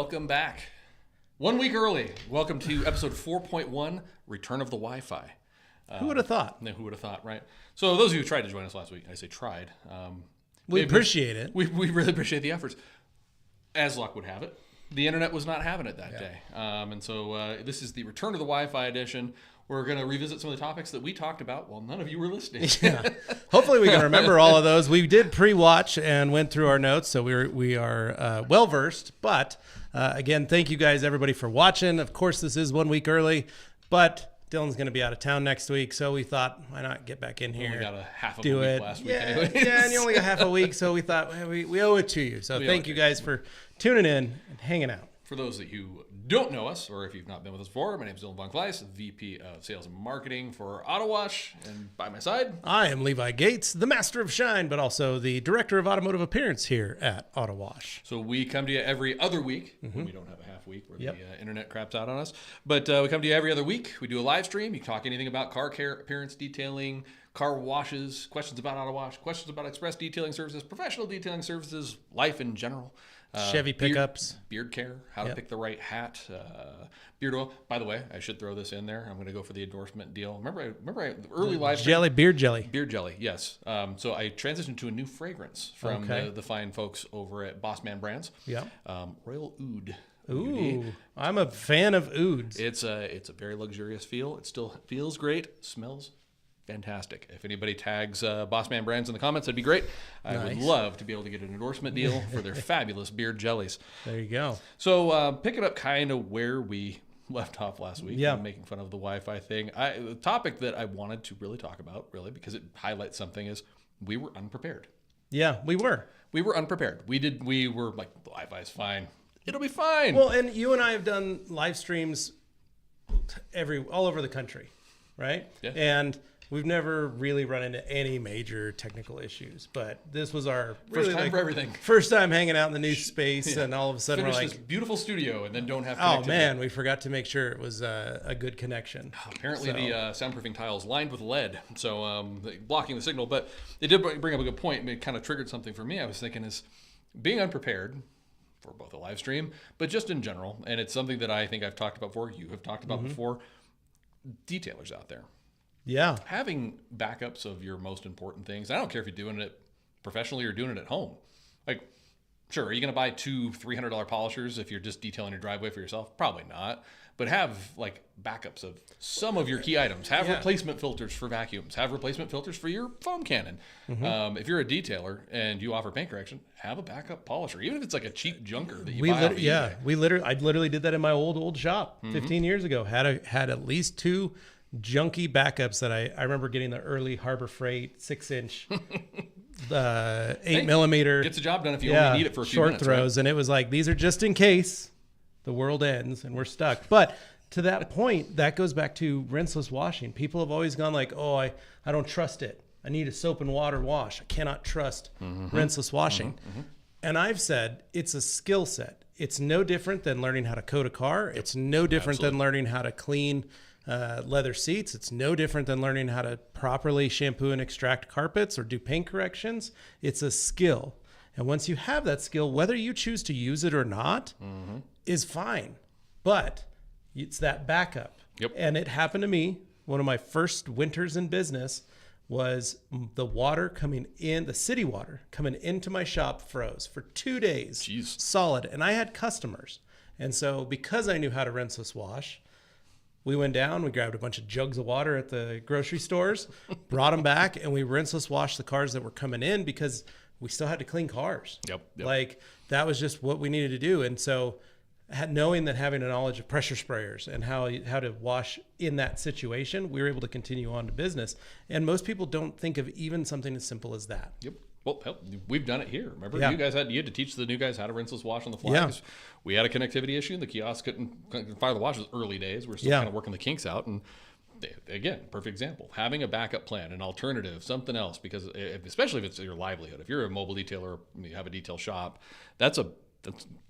welcome back. 1 week early. Welcome to episode 4.1, Return of the Wi-Fi. Who would have thought? Who would have thought, right? So those of you who tried to join us last week, I say tried. We appreciate it. We really appreciate the efforts. As luck would have it, the internet was not having it that day. And so this is the Return of the Wi-Fi edition. We're going to revisit some of the topics that we talked about while none of you were listening. Yeah. Hopefully we can remember all of those. We did pre-watch and went through our notes, so we are well-versed. But again, thank you guys, everybody, for watching. Of course, this is 1 week early, but Dylan's going to be out of town next week, so we thought, why not get back in here? We only got a half of do a week it last week anyway. Yeah, and you only got half a week, so we thought we owe it to you. So thank you guys for tuning in and hanging out. For those that you don't know us, or if you've not been with us before, my name is Dylan von Kleist, VP of Sales and Marketing for Autowash, and by my side, I am Levi Gates, the Master of Shine, but also the Director of Automotive Appearance here at Autowash. So we come to you every other week. When we don't have a half week where the internet craps out on us. But we come to you every other week. We do a live stream. You can talk anything about car care, appearance, detailing, car washes, questions about Autowash, questions about express detailing services, professional detailing services, life in general. Chevy pickups. Beard care, how to pick the right hat, beard oil. By the way, I should throw this in there. I'm going to go for the endorsement deal. Remember early live stream? Beard jelly. Beard jelly, yes. So I transitioned to a new fragrance from the fine folks over at Boss Man Brands. Yeah. Royal Oud. Ooh, I'm a fan of ouds. It's a very luxurious feel. It still feels great. Smells fantastic. If anybody tags Boss Man Brands in the comments, that'd be great. I would love to be able to get an endorsement deal for their fabulous beard jellies. There you go. So picking up kind of where we left off last week, making fun of the Wi-Fi thing. The topic that I wanted to really talk about, really, because it highlights something, is we were unprepared. Yeah, we were. We were unprepared. We were like, the Wi-Fi is fine. It'll be fine. Well, and you and I have done live streams all over the country, right? Yeah. And we've never really run into any major technical issues, but this was our first time for everything. First time hanging out in the new space, and all of a sudden Finish we're like, this beautiful studio, and then don't have connectivity. Oh man, we forgot to make sure it was a good connection. Apparently, the soundproofing tiles lined with lead, so blocking the signal. But it did bring up a good point. It kind of triggered something for me. I was thinking is being unprepared for both a live stream, but just in general, and it's something that I think I've talked about before. You have talked about before. Detailers out there. Yeah. Having backups of your most important things. I don't care if you're doing it professionally or doing it at home. Like, sure, are you going to buy two $300 polishers if you're just detailing your driveway for yourself? Probably not. But have like backups of some of your key items. Have replacement filters for vacuums. Have replacement filters for your foam cannon. If you're a detailer and you offer paint correction, have a backup polisher, even if it's like a cheap junker that you buy off eBay. I literally did that in my old shop 15 years ago. Had at least two junky backups that I remember getting the early Harbor Freight 6-inch 8 millimeter. Gets the job done if you only need it for a few short minutes, throws, right? And it was like, these are just in case the world ends and we're stuck. But to that point, that goes back to rinseless washing. People have always gone like, oh, I don't trust it. I need a soap and water wash. I cannot trust rinseless washing. And I've said it's a skill set. It's no different than learning how to coat a car. It's no different than learning how to clean leather seats. It's no different than learning how to properly shampoo and extract carpets or do paint corrections. It's a skill. And once you have that skill, whether you choose to use it or not is fine. But it's that backup. Yep. And it happened to me. One of my first winters in business was the water coming in, the city water coming into my shop froze for 2 days. Jeez. Solid. And I had customers. And so because I knew how to rinseless wash, we went down, we grabbed a bunch of jugs of water at the grocery stores, brought them back, and we rinseless washed the cars that were coming in because we still had to clean cars. Yep. Like that was just what we needed to do. And so knowing that having a knowledge of pressure sprayers and how to wash in that situation, we were able to continue on to business. And most people don't think of even something as simple as that. Yep. Well, hell, we've done it here. Remember, you had to teach the new guys how to rinseless wash on the fly. Yeah. We had a connectivity issue. The kiosk couldn't fire the washes early days. We're still kind of working the kinks out. And again, perfect example. Having a backup plan, an alternative, something else, because especially if it's your livelihood. If you're a mobile detailer, you have a detail shop, that's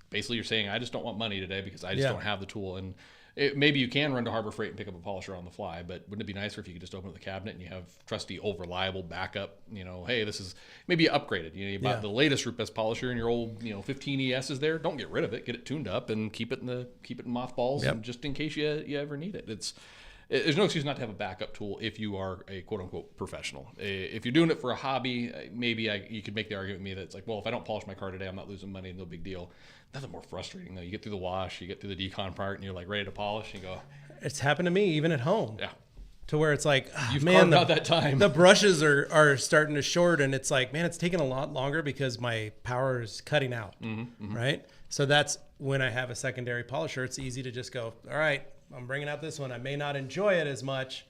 basically you're saying, I just don't want money today because I just don't have the tool. And maybe you can run to Harbor Freight and pick up a polisher on the fly, but wouldn't it be nicer if you could just open up the cabinet and you have trusty, old, reliable backup? Hey, this is maybe you upgraded. You bought the latest Root Best polisher and your old 15 ES is there. Don't get rid of it. Get it tuned up and keep it in mothballs, and just in case you ever need it. There's no excuse not to have a backup tool if you are a quote-unquote professional. If you're doing it for a hobby, maybe you could make the argument with me that it's like, well, if I don't polish my car today, I'm not losing money, no big deal. Nothing more frustrating, though. You get through the wash, you get through the decon part, and you're like ready to polish, and you go. It's happened to me even at home. Yeah. To where it's like, You've carved out that time. The brushes are starting to short, and it's like, man, it's taking a lot longer because my power is cutting out, right? So that's when I have a secondary polisher. It's easy to just go, all right, I'm bringing out this one. I may not enjoy it as much,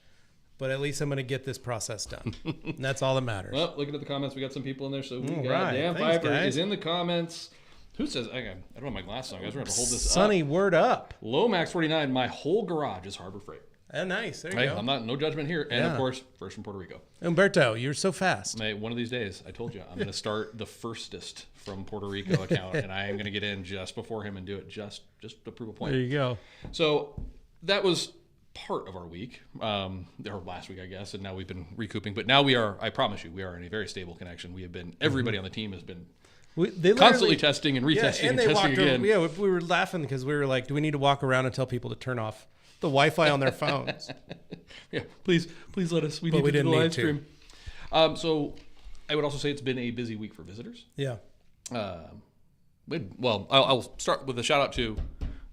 but at least I'm going to get this process done. And that's all that matters. Well, looking at the comments, we got some people in there. So we got right. Dan Thanks, Piper guys. is in the comments. Who says, I don't have my glasses on, guys. We're going to hold this Sunny, up. word up. Lomax 49, my whole garage is Harbor Freight. Oh, nice. There you Right? go. I'm no judgment here. And of course, first from Puerto Rico. Umberto, you're so fast. Mate, one of these days, I told you, I'm going to start the firstest from Puerto Rico account, and I am going to get in just before him and do it just to prove a point. There you go. So that was part of our week, or last week, I guess, and now we've been recouping. But now I promise you, we are in a very stable connection. We have been, everybody on the team has been constantly testing and retesting and testing again. We were laughing because we were like, do we need to walk around and tell people to turn off the Wi-Fi on their phones? Yeah, please let us. We need to do the live stream. So I would also say it's been a busy week for visitors. Yeah. Well, I'll start with a shout out to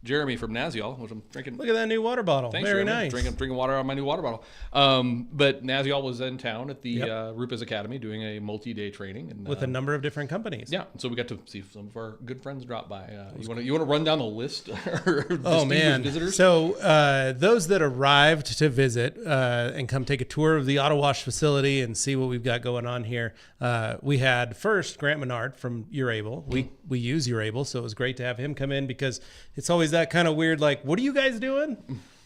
Jeremy from Naziol, which I'm drinking. Look at that new water bottle. Thanks, Very Jeremy. nice. Drinking water out of my new water bottle. But Naziol was in town at the Rupes Academy doing a multi-day training and, with a number of different companies. Yeah, so we got to see some of our good friends drop by. You want to run down the list? Oh man! Visitors? So those that arrived to visit and come take a tour of the Autowash facility and see what we've got going on here, we had first Grant Menard from Urable. We use Urable, so it was great to have him come in because it's always that kind of weird, like, what are you guys doing?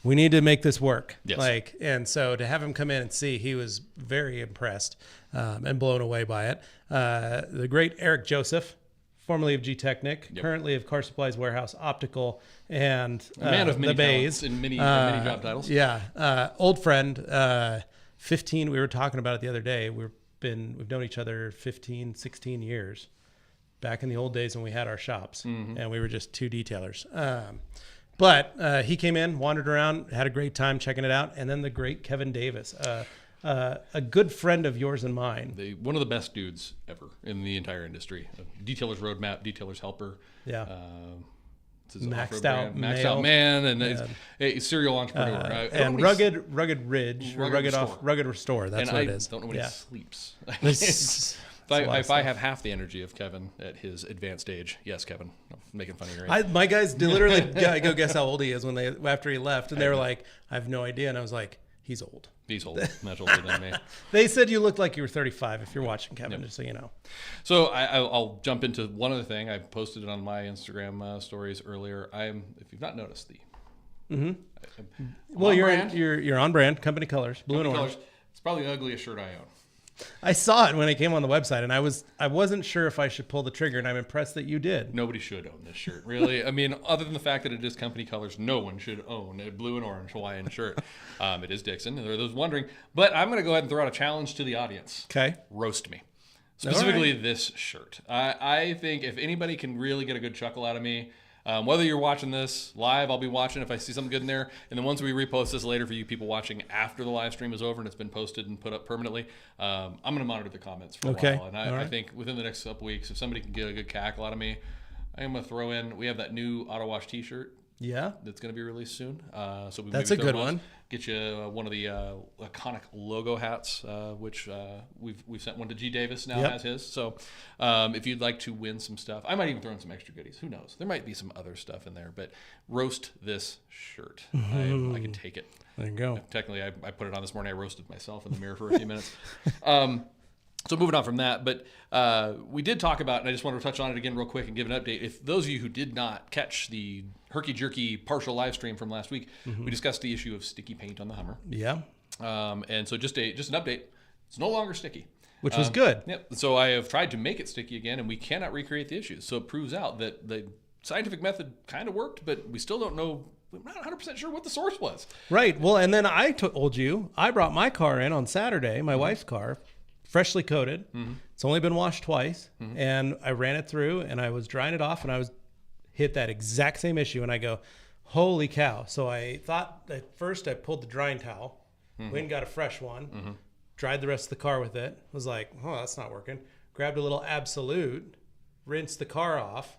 We need to make this work. Yes. And so to have him come in and see, he was very impressed and blown away by it. The great Eric Joseph, formerly of G-Technic, currently of Car Supplies Warehouse Optical, and a man of many the Bays. And many job titles. Yeah. Old friend, 15, we were talking about it the other day. We've known each other 15, 16 years. Back in the old days when we had our shops and we were just two detailers. But he came in, wandered around, had a great time checking it out. And then the great Kevin Davis, a good friend of yours and mine. One of the best dudes ever in the entire industry. Detailer's Roadmap, Detailer's Helper. Yeah. Maxed out man, and a serial entrepreneur. And rugged Ridge, rugged Restore. That's what it is. I don't know when he sleeps. If I have half the energy of Kevin at his advanced age, yes, Kevin, I'm making fun of you. Right? My guys literally go guess how old he is after he left, and they were like, I have no idea, and I was like, he's old. He's old, much older than me. They said you looked like you were 35 if you're watching, Kevin, just so you know. So I'll jump into one other thing. I posted it on my Instagram stories earlier. If you've not noticed well, you're on brand, company colors, blue and orange. It's probably the ugliest shirt I own. I saw it when it came on the website, and I wasn't sure if I should pull the trigger, and I'm impressed that you did. Nobody should own this shirt, really. I mean, other than the fact that it is company colors, no one should own a blue and orange Hawaiian shirt. It is Dixon, and there are those wondering. But I'm going to go ahead and throw out a challenge to the audience. Okay. Roast me. Specifically this shirt. I think if anybody can really get a good chuckle out of me, whether you're watching this live, I'll be watching if I see something good in there. And then once we repost this later for you people watching after the live stream is over and it's been posted and put up permanently, I'm going to monitor the comments for a while. And I think within the next couple weeks, if somebody can get a good cackle out of me, I'm going to throw in, we have that new Autowash t-shirt. Yeah. That's going to be released soon. So that's a good one. Get you one of the iconic logo hats, which we've sent one to G. Davis now has his. So if you'd like to win some stuff, I might even throw in some extra goodies. Who knows? There might be some other stuff in there, but roast this shirt. I can take it. There you go. Technically, I put it on this morning. I roasted myself in the mirror for a few minutes. So moving on from that, but we did talk about, and I just wanted to touch on it again real quick and give an update. If those of you who did not catch the herky-jerky partial live stream from last week, we discussed the issue of sticky paint on the Hummer. Yeah. And so just an update, it's no longer sticky. Which was good. Yep. So I have tried to make it sticky again, and we cannot recreate the issues. So it proves out that the scientific method kind of worked, but we still don't know I'm not 100% sure what the source was. Right. Well, and then I told you, I brought my car in on Saturday, my wife's car, freshly coated. It's only been washed twice. And I ran it through and I was drying it off and I was hit that exact same issue. And I go, holy cow. So I thought at first I pulled the drying towel, went and got a fresh one, dried the rest of the car with it. Was like, oh, that's not working. Grabbed a little Absolute, rinsed the car off,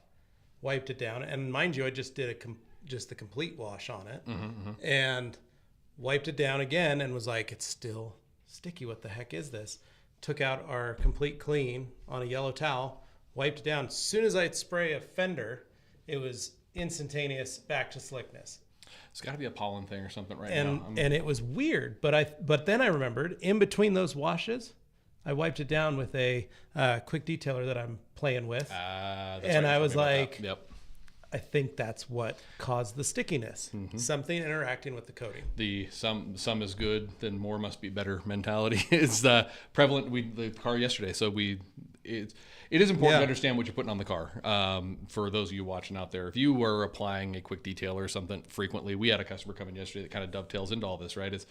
wiped it down. And mind you, I just did just the complete wash on it and wiped it down again and was like, it's still sticky. What the heck is this? Took out our complete clean on a yellow towel, wiped it down. As soon as I'd spray a fender, it was instantaneous back to slickness. It's got to be a pollen thing or something now. And it was weird, but then I remembered in between those washes, I wiped it down with a quick detailer that I'm playing with. And I was like, yep. I think that's what caused the stickiness. Something interacting with the coating. The some is good, then more must be better mentality is prevalent. The car yesterday, so it is important to understand what you're putting on the car. For those of you watching out there, if you were applying a quick detailer or something frequently, we had a customer come in yesterday that kind of dovetails into all this, right?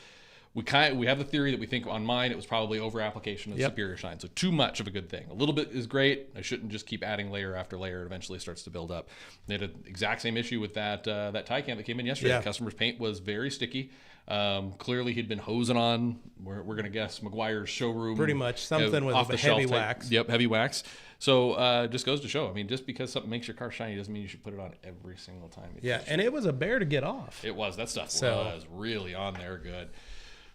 We have the theory that we think on mine it was probably over application of superior shine, so too much of a good thing. A little bit is great. I shouldn't just keep adding layer after layer. It eventually starts to build up. They had an exact same issue with that tie cam that came in yesterday. The customer's paint was very sticky. Clearly he'd been hosing on. We're gonna guess McGuire's showroom. Pretty much something with off a the heavy shelf wax. Yep, heavy wax. So just goes to show. I mean, just because something makes your car shiny doesn't mean you should put it on every single time. And it was a bear to get off. It was. That stuff was really on there good.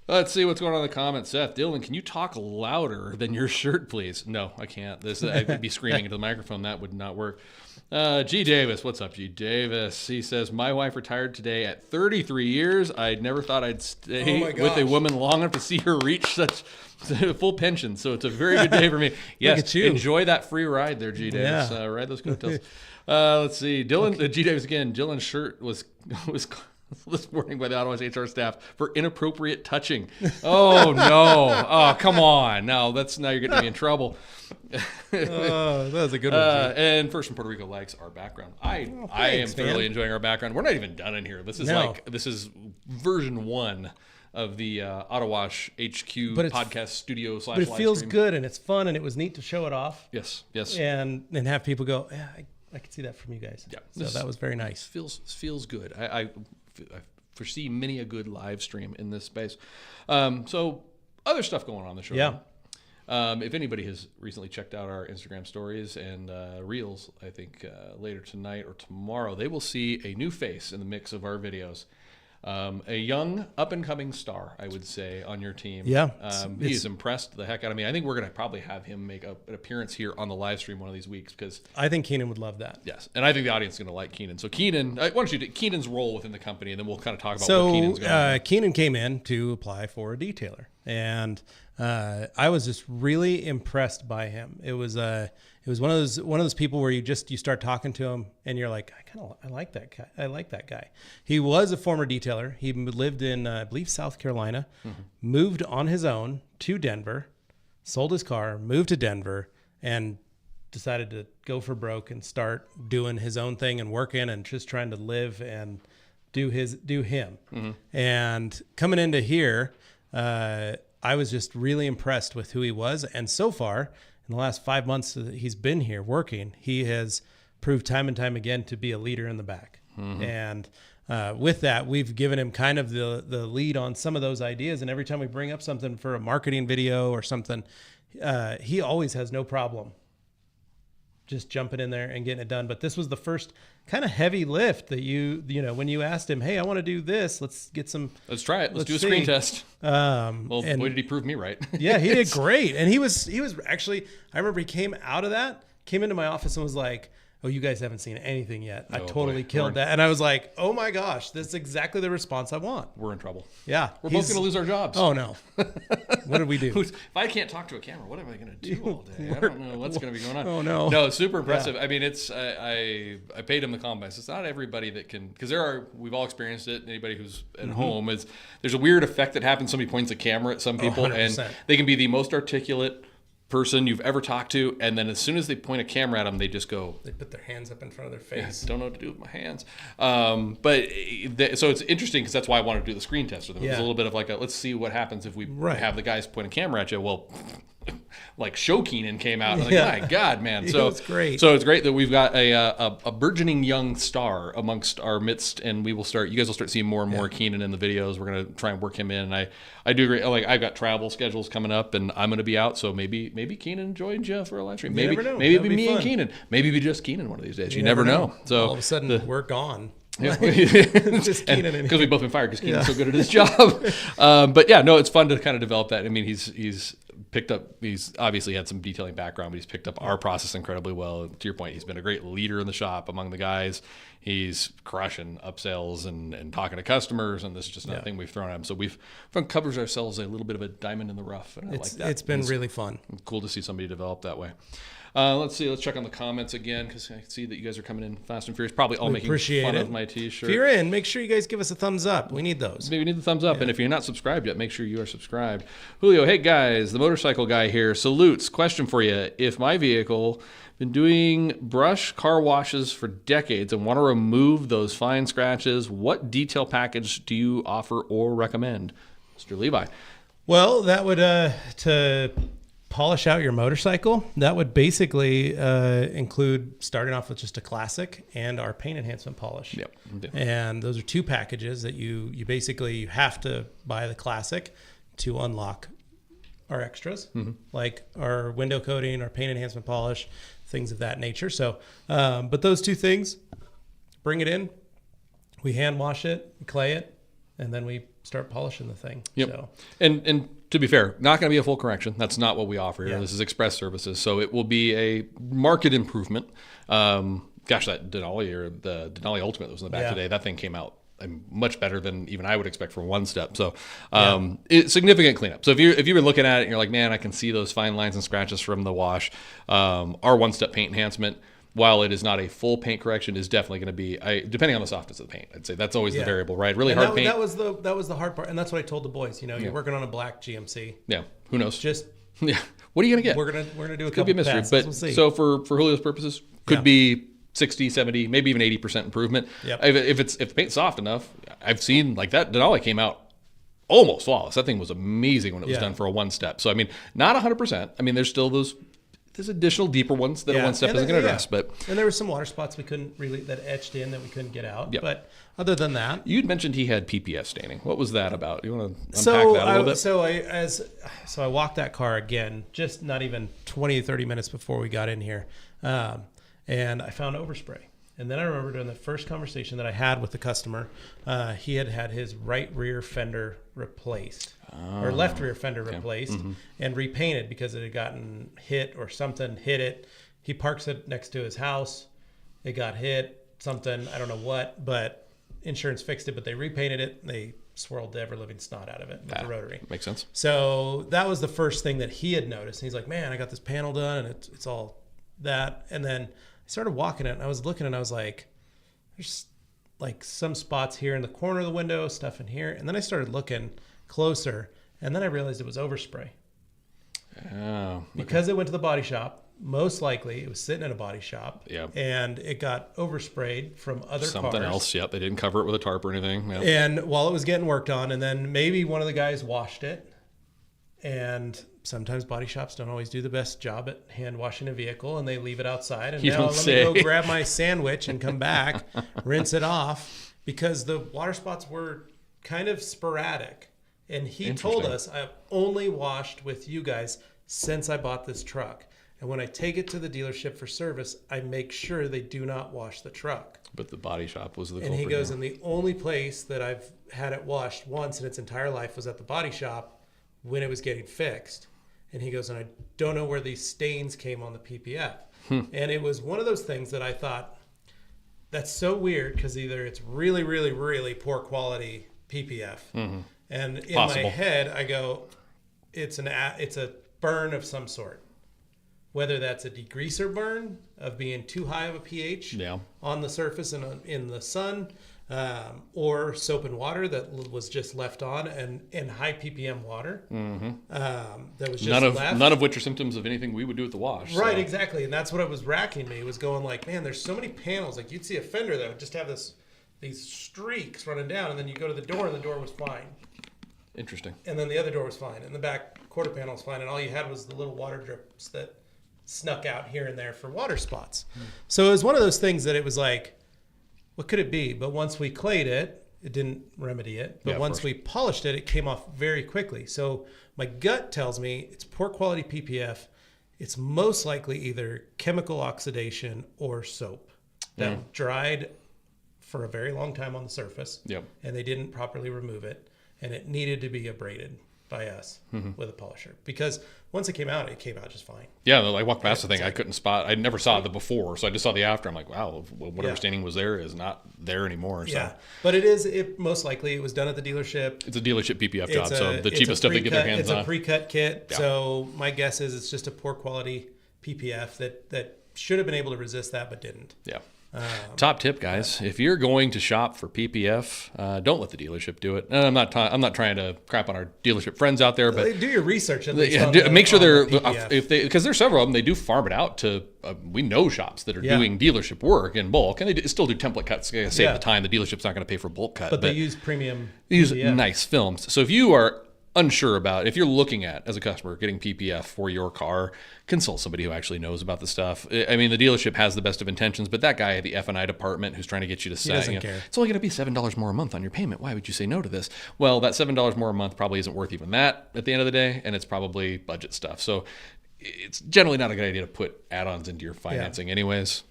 Let's see what's going on in the comments. Seth, Dylan, can you talk louder than your shirt, please? No, I can't. I would be screaming into the microphone. That would not work. G. Davis, what's up, G. Davis? He says, my wife retired today at 33 years. I never thought I'd stay with a woman long enough to see her reach such full pension. So it's a very good day for me. Yes, enjoy that free ride there, G. Davis. Ride those coattails. Let's see. Dylan, G. Davis again. Dylan's shirt was this morning by the Autowash HR staff for inappropriate touching. Oh no! Oh, come on! Now you're getting me in trouble. That was a good one. And First from Puerto Rico likes our background. I am thoroughly enjoying our background. We're not even done in here. This is version 1 of the Autowash HQ podcast studio / But it feels good and it's fun and it was neat to show it off. Yes. And have people go, yeah, I can see that from you guys. Yeah. So that was very nice. Feels good. I foresee many a good live stream in this space. So other stuff going on in the show. Yeah. If anybody has recently checked out our Instagram stories and reels, I think later tonight or tomorrow, they will see a new face in the mix of our videos. A young up-and-coming star, I would say, on your team. Yeah. He's impressed the heck out of me. I think we're going to probably have him make an appearance here on the live stream one of these weeks because I think Kenan would love that. Yes, and I think the audience is going to like Kenan. So Kenan, why don't you do Kenan's role within the company, and then we'll kind of talk about what Kenan's going to do. Kenan came in to apply for a detailer, and I was just really impressed by him. It was one of those people where you start talking to him and you're like, I like that guy. I like that guy. He was a former detailer. He lived in, I believe, South Carolina, moved on his own to Denver, sold his car, moved to Denver, and decided to go for broke and start doing his own thing and working and just trying to live and do him. And coming into here, I was just really impressed with who he was. And so far, in the last 5 months that he's been here working, he has proved time and time again to be a leader in the back. And with that, we've given him kind of the lead on some of those ideas. And every time we bring up something for a marketing video or something, he always has no problem just jumping in there and getting it done. But this was the first kind of heavy lift that when you asked him, hey, I want to do this. Let's try it. Let's do a screen test. Boy, did he prove me right. Yeah, he did great. And he was actually, I remember he came into my office and was like, oh, you guys haven't seen anything yet. I totally killed that. And I was like, oh my gosh, this is exactly the response I want. We're in trouble. Yeah. We're both going to lose our jobs. Oh no. What did we do? If I can't talk to a camera, what am I going to do all day? I don't know what's going to be going on. Oh no. No, it's super impressive. Yeah. I mean, it's, I paid him the compliments. It's not everybody that can, because we've all experienced it. Anybody who's at home there's a weird effect that happens. Somebody points a camera at some people 100%. and they can be the most articulate person you've ever talked to, and then as soon as they point a camera at them, they just go. They put their hands up in front of their face. Don't know what to do with my hands. So it's interesting because that's why I wanted to do the screen test with them. It was a little bit of like let's see what happens if we have the guys point a camera at you. Well, like Kenan came out. And like, my God, man. So it's great. So it's great that we've got a burgeoning young star amongst our midst, and you guys will start seeing more and more Kenan in the videos. We're going to try and work him in. And I do agree. Like I've got travel schedules coming up, and I'm going to be out. So maybe Kenan joined you for a live stream. Maybe it'll be me and Kenan. Maybe it'll be just Kenan one of these days. You never know. So all of a sudden we're gone. Yeah. Just Kenan because we've both been fired because Kenan's so good at his job. But yeah, no, it's fun to kind of develop that. I mean, he's picked up. He's obviously had some detailing background, but he's picked up our process incredibly well. To your point, he's been a great leader in the shop among the guys. He's crushing upsells and talking to customers, and this is just another thing we've thrown at him. So we've covers ourselves a little bit of a diamond in the rough, and I like that. It's been really fun. Cool to see somebody develop that way. Let's see. Let's check on the comments again because I see that you guys are coming in fast and furious. Probably all making fun of my T-shirt. If you're in, make sure you guys give us a thumbs up. We need those. Maybe we need the thumbs up. And if you're not subscribed yet, make sure you are subscribed. Julio, hey guys, the motorcycle guy here. Salutes. Question for you. If my vehicle been doing brush car washes for decades and want to remove those fine scratches, what detail package do you offer or recommend? Mr. Levi. Well, that would to polish out your motorcycle, that would basically include starting off with just a classic and our paint enhancement polish. Yep. And those are two packages that you basically have to buy the classic to unlock our extras, like our window coating, our paint enhancement polish, things of that nature. So, but those two things, bring it in, we hand wash it, clay it, and then we start polishing the thing. Yep. So. And to be fair, not going to be a full correction. That's not what we offer here. Yeah. This is express services. So it will be a market improvement. Gosh, that Denali or the Denali Ultimate that was in the back today, that thing came out much better than even I would expect for OneStep. So it's significant cleanup. So if you've been looking at it and you're like, man, I can see those fine lines and scratches from the wash, our OneStep paint enhancement, while it is not a full paint correction, is definitely going to be, depending on the softness of the paint. I'd say that's always the variable, right? Really hard paint. That was the hard part, and that's what I told the boys. You know, you're working on a black GMC. Yeah, who knows? Just what are you going to get? We're gonna do a couple. Could be a mystery, passes. but We'll see. so for Julio's purposes, could be 60, 70, maybe even 80% improvement. Yep. If the paint's soft enough, I've seen like that Denali came out almost flawless. That thing was amazing when it was done for a OneStep. So I mean, not 100%. I mean, there's still there's additional deeper ones that a OneStep isn't going to address. But there were some water spots that etched in that we couldn't get out. Yep. But other than that, you'd mentioned he had PPF staining. What was that about? You want to unpack that a little bit? So I walked that car again, just not even 20 or 30 minutes before we got in here, and I found overspray. And then I remember during the first conversation that I had with the customer, he had his right rear fender replaced, or left rear fender replaced, and repainted because it had gotten hit or something hit it. He parks it next to his house. It got hit, something, I don't know what, but insurance fixed it, but they repainted it. They swirled the ever-living snot out of it with the rotary. Makes sense. So that was the first thing that he had noticed. And he's like, man, I got this panel done, and it's all that. And then I started walking it, and I was looking, and I was like, there's like some spots here in the corner of the window, stuff in here. And then I started looking closer, and then I realized it was overspray. Oh, okay. Because it went to the body shop, most likely it was sitting in a body shop, and it got oversprayed from other something cars. else. Yep, they didn't cover it with a tarp or anything. Yep. And while it was getting worked on, and then maybe one of the guys washed it. And sometimes body shops don't always do the best job at hand washing a vehicle, and they leave it outside. And now let me go grab my sandwich and come back, rinse it off, because the water spots were kind of sporadic. And he told us, I've only washed with you guys since I bought this truck. And when I take it to the dealership for service, I make sure they do not wash the truck. But the body shop was the culprit. And he goes, and the only place that I've had it washed once in its entire life was at the body shop when it was getting fixed. And he goes, and I don't know where these stains came on the PPF. And it was one of those things that I thought, that's so weird, because either it's really, really, really poor quality PPF. And in my head, I go, it's a burn of some sort. Whether that's a degreaser burn of being too high of a pH on the surface and in the sun, or soap and water that was just left on, and high ppm water that was just left. None of which are symptoms of anything we would do at the wash. Right, so. exactly. And that's what it was racking me. It was going like, man, there's so many panels. Like you'd see a fender that would just have these streaks running down, and then you go to the door and the door was fine. Interesting. And then the other door was fine, and the back quarter panel was fine, and all you had was the little water drips that snuck out here and there for water spots. So it was one of those things that it was like, what could it be? But once we clayed it, it didn't remedy it. But once we polished it, it came off very quickly. So my gut tells me it's poor quality PPF. It's most likely either chemical oxidation or soap that dried for a very long time on the surface, and they didn't properly remove it, and it needed to be abraded by us with a polisher, because once it came out just fine. Yeah, I walked past the thing. I couldn't spot. I never saw the before, so I just saw the after. I'm like, wow, whatever staining was there is not there anymore. So. Yeah, but it most likely it was done at the dealership. It's a dealership PPF job, so the cheapest stuff they get their hands on. It's a pre-cut kit, so my guess is it's just a poor quality PPF that should have been able to resist that, but didn't. Yeah. Top tip, guys: if you're going to shop for PPF, don't let the dealership do it. And I'm not trying to crap on our dealership friends out there, but do your research at least. Make sure they're because there's several of them. They do farm it out to. We know shops that are doing dealership work in bulk, and they still do template cuts. Save the time. The dealership's not going to pay for bulk cut, but they use premium. They use nice films. So if you are unsure about, if you're looking at as a customer getting PPF for your car, consult somebody who actually knows about the stuff. I mean, the dealership has the best of intentions, but that guy at the F&I department who's trying to get you to say, it's only going to be $7 more a month on your payment. Why would you say no to this? Well, that $7 more a month probably isn't worth even that at the end of the day, and it's probably budget stuff. So it's generally not a good idea to put add-ons into your financing anyways.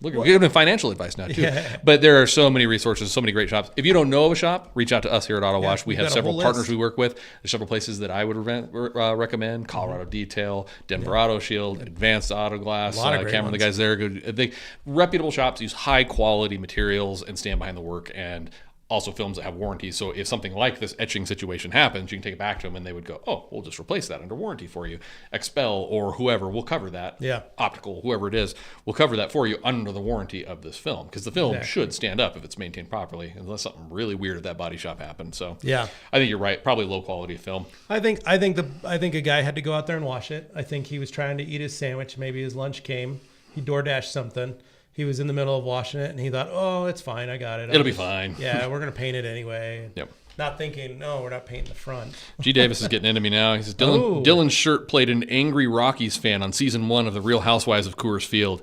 Look, we're giving financial advice now too. But there are so many resources, so many great shops. If you don't know of a shop, reach out to us here at Autowash. We have several partners we work with. There's several places that I would recommend: Colorado Detail, Denver Auto Shield, Advanced Auto Glass. Cameron, the guys there, good. Reputable shops use high quality materials and stand behind the work, and also films that have warranties. So if something like this etching situation happens, you can take it back to them and they would go, oh, we'll just replace that under warranty for you. Expel or whoever will cover that. Optical, whoever it is, will cover that for you under the warranty of this film, because the film should stand up if it's maintained properly, unless something really weird at that body shop happened. So I think you're right. Probably low quality film. I think a guy had to go out there and wash it. I think he was trying to eat his sandwich. Maybe his lunch came. He DoorDashed something. He was in the middle of washing it, and he thought, oh, it's fine. I got it. It'll be fine. Yeah, we're going to paint it anyway. Not thinking, no, we're not painting the front. G. Davis is getting into me now. He says, Dylan's shirt played an angry Rockies fan on season 1 of The Real Housewives of Coors Field.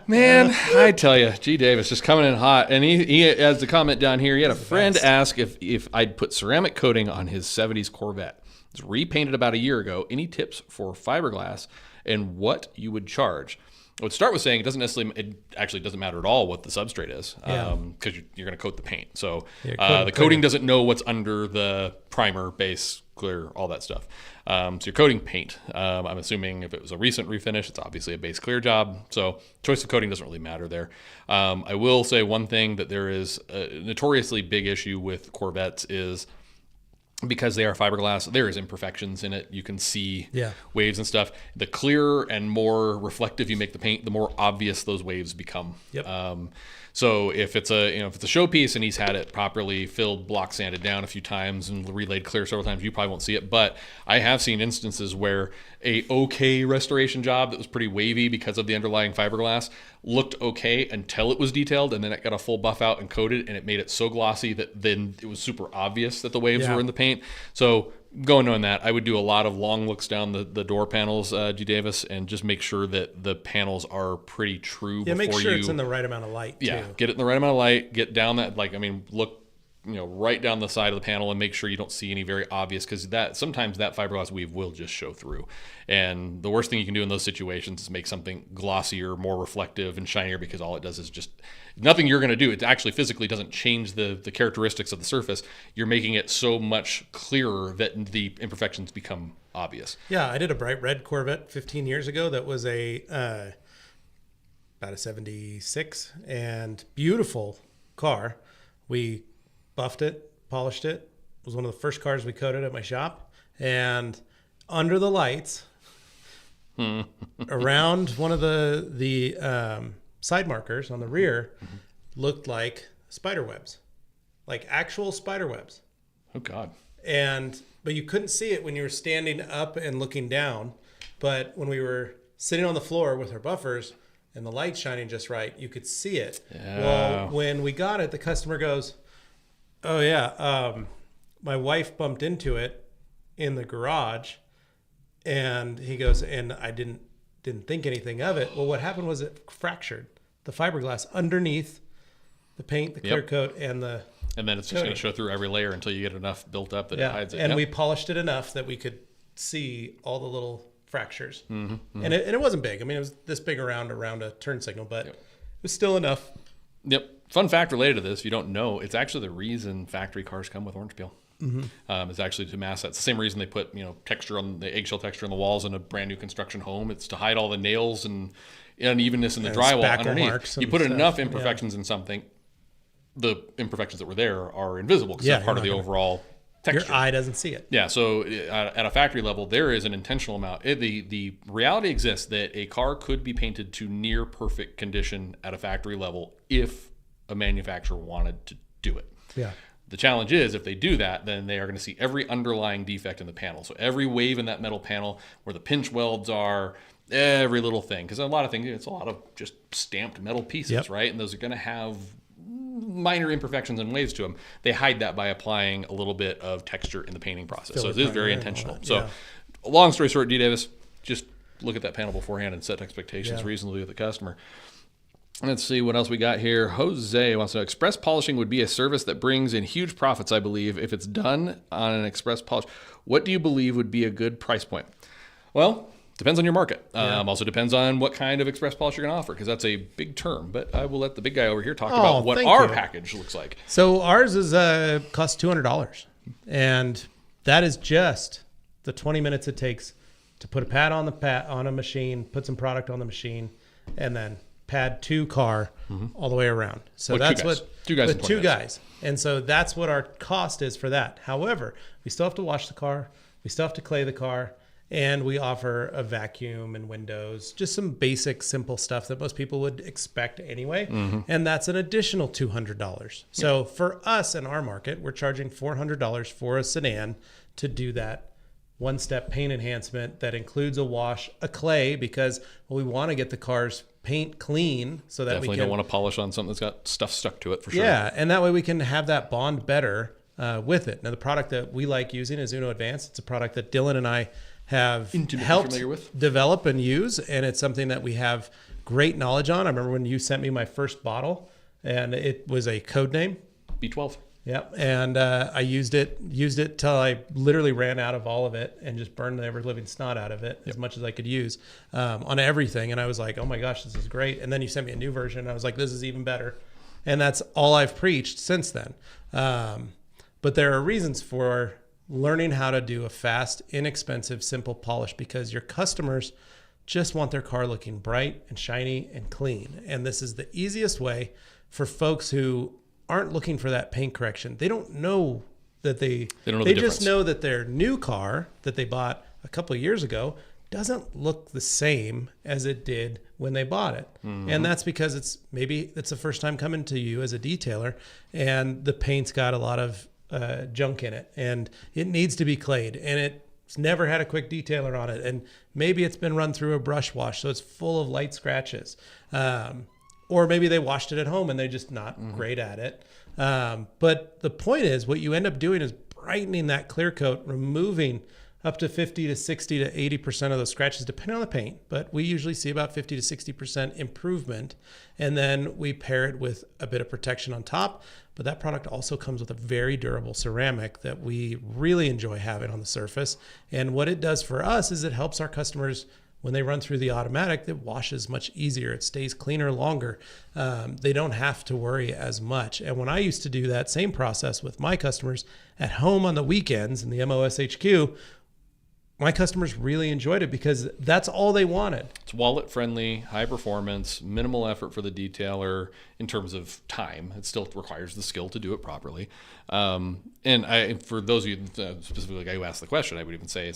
Man, I tell you, G. Davis just coming in hot. And he has the comment down here. He had a friend ask if I'd put ceramic coating on his 70s Corvette. It's repainted about a year ago. Any tips for fiberglass and what you would charge? I would start with saying it actually doesn't matter at all what the substrate is, because you're going to coat the paint. So the coating doesn't know what's under the primer, base, clear, all that stuff. So you're coating paint. I'm assuming if it was a recent refinish, it's obviously a base clear job. So choice of coating doesn't really matter there. I will say one thing, that there is a notoriously big issue with Corvettes is, because they are fiberglass, there is imperfections in it. You can see waves and stuff. The clearer and more reflective you make the paint, the more obvious those waves become. So if it's a showpiece and he's had it properly filled, block sanded down a few times and relayed clear several times, you probably won't see it. But I have seen instances where a okay restoration job that was pretty wavy because of the underlying fiberglass looked okay until it was detailed, and then it got a full buff out and coated, and it made it so glossy that then it was super obvious that the waves were in the paint. So going on that, I would do a lot of long looks down the door panels, G. Davis, and just make sure that the panels are pretty true. Make sure it's in the right amount of light too. Get it in the right amount of light, get down that, look right down the side of the panel and make sure you don't see any very obvious, because sometimes that fiberglass weave will just show through. And the worst thing you can do in those situations is make something glossier, more reflective and shinier, because all it does is just nothing you're going to do. It actually physically doesn't change the characteristics of the surface. You're making it so much clearer that the imperfections become obvious. Yeah, I did a bright red Corvette 15 years ago that was about a 76, and beautiful car. We buffed it, polished it. It was one of the first cars we coated at my shop. And under the lights, around one of the side markers on the rear, looked like spiderwebs, like actual spiderwebs. Oh God. But you couldn't see it when you were standing up and looking down. But when we were sitting on the floor with our buffers and the light shining just right, you could see it. Yeah. Well, when we got it, the customer goes, "Oh yeah, my wife bumped into it in the garage," and he goes, "And I didn't think anything of it." Well, what happened was it fractured the fiberglass underneath the paint, the clear coat, and the. And then it's just going to show through every layer until you get enough built up that it hides it. And we polished it enough that we could see all the little fractures. And it wasn't big. I mean, it was this big around a turn signal, but it was still enough. Yep. Fun fact related to this, if you don't know, it's actually the reason factory cars come with orange peel. It's actually to mask that. It's the same reason they put texture on the eggshell texture on the walls in a brand new construction home. It's to hide all the nails and unevenness in the drywall underneath. You put enough imperfections in something, the imperfections that were there are invisible because they're part of the overall texture. Your eye doesn't see it. Yeah, so at a factory level, there is an intentional amount. The reality exists that a car could be painted to near perfect condition at a factory level if a manufacturer wanted to do it. Yeah. The challenge is if they do that, then they are going to see every underlying defect in the panel. So every wave in that metal panel where the pinch welds are, every little thing. Because a lot of things, it's a lot of just stamped metal pieces, right? And those are going to have minor imperfections and waves to them. They hide that by applying a little bit of texture in the painting process. So it is very intentional. So long story short, D. Davis, just look at that panel beforehand and set expectations reasonably with the customer. Let's see what else we got here. Jose wants to know, express polishing would be a service that brings in huge profits, I believe, if it's done on an express polish. What do you believe would be a good price point? Well, depends on your market. Also depends on what kind of express polish you're going to offer, because that's a big term. But I will let the big guy over here talk about what our package looks like. So ours is costs $200, and that is just the 20 minutes it takes to put a pad on a machine, put some product on the machine, and then pad to car all the way around. So that's two guys. And so that's what our cost is for that. However, we still have to wash the car, we still have to clay the car, and we offer a vacuum and windows, just some basic, simple stuff that most people would expect anyway. And that's an additional $200. So for us in our market, we're charging $400 for a sedan to do that one-step paint enhancement that includes a wash, a clay, because we want to get the car's paint clean so that definitely don't want to polish on something that's got stuff stuck to it for sure. Yeah, and that way we can have that bond better with it. Now, the product that we like using is Uno Advanced. It's a product that Dylan and I have helped develop and use, and it's something that we have great knowledge on. I remember when you sent me my first bottle, and it was a code name. B12. Yep, and I used it till I literally ran out of all of it and just burned the ever living snot out of it as much as I could use on everything. And I was like, oh my gosh, this is great. And then you sent me a new version. And I was like, this is even better. And that's all I've preached since then. But there are reasons for learning how to do a fast, inexpensive, simple polish, because your customers just want their car looking bright and shiny and clean. And this is the easiest way for folks who aren't looking for that paint correction. They don't know that they just know that their new car that they bought a couple of years ago doesn't look the same as it did when they bought it. And that's because it's the first time coming to you as a detailer, and the paint's got a lot of junk in it, and it needs to be clayed, and it's never had a quick detailer on it, and maybe it's been run through a brush wash, so it's full of light scratches. Or maybe they washed it at home and they're just not great at it. But the point is, what you end up doing is brightening that clear coat, removing up to 50 to 60 to 80% of those scratches, depending on the paint. But we usually see about 50 to 60% improvement. And then we pair it with a bit of protection on top. But that product also comes with a very durable ceramic that we really enjoy having on the surface. And what it does for us is it helps our customers when they run through the automatic, it washes much easier. It stays cleaner longer. They don't have to worry as much. And when I used to do that same process with my customers at home on the weekends in the MOSHQ, my customers really enjoyed it because that's all they wanted. It's wallet friendly, high performance, minimal effort for the detailer in terms of time. It still requires the skill to do it properly. For those of you, specifically the guy who asked the question, I would even say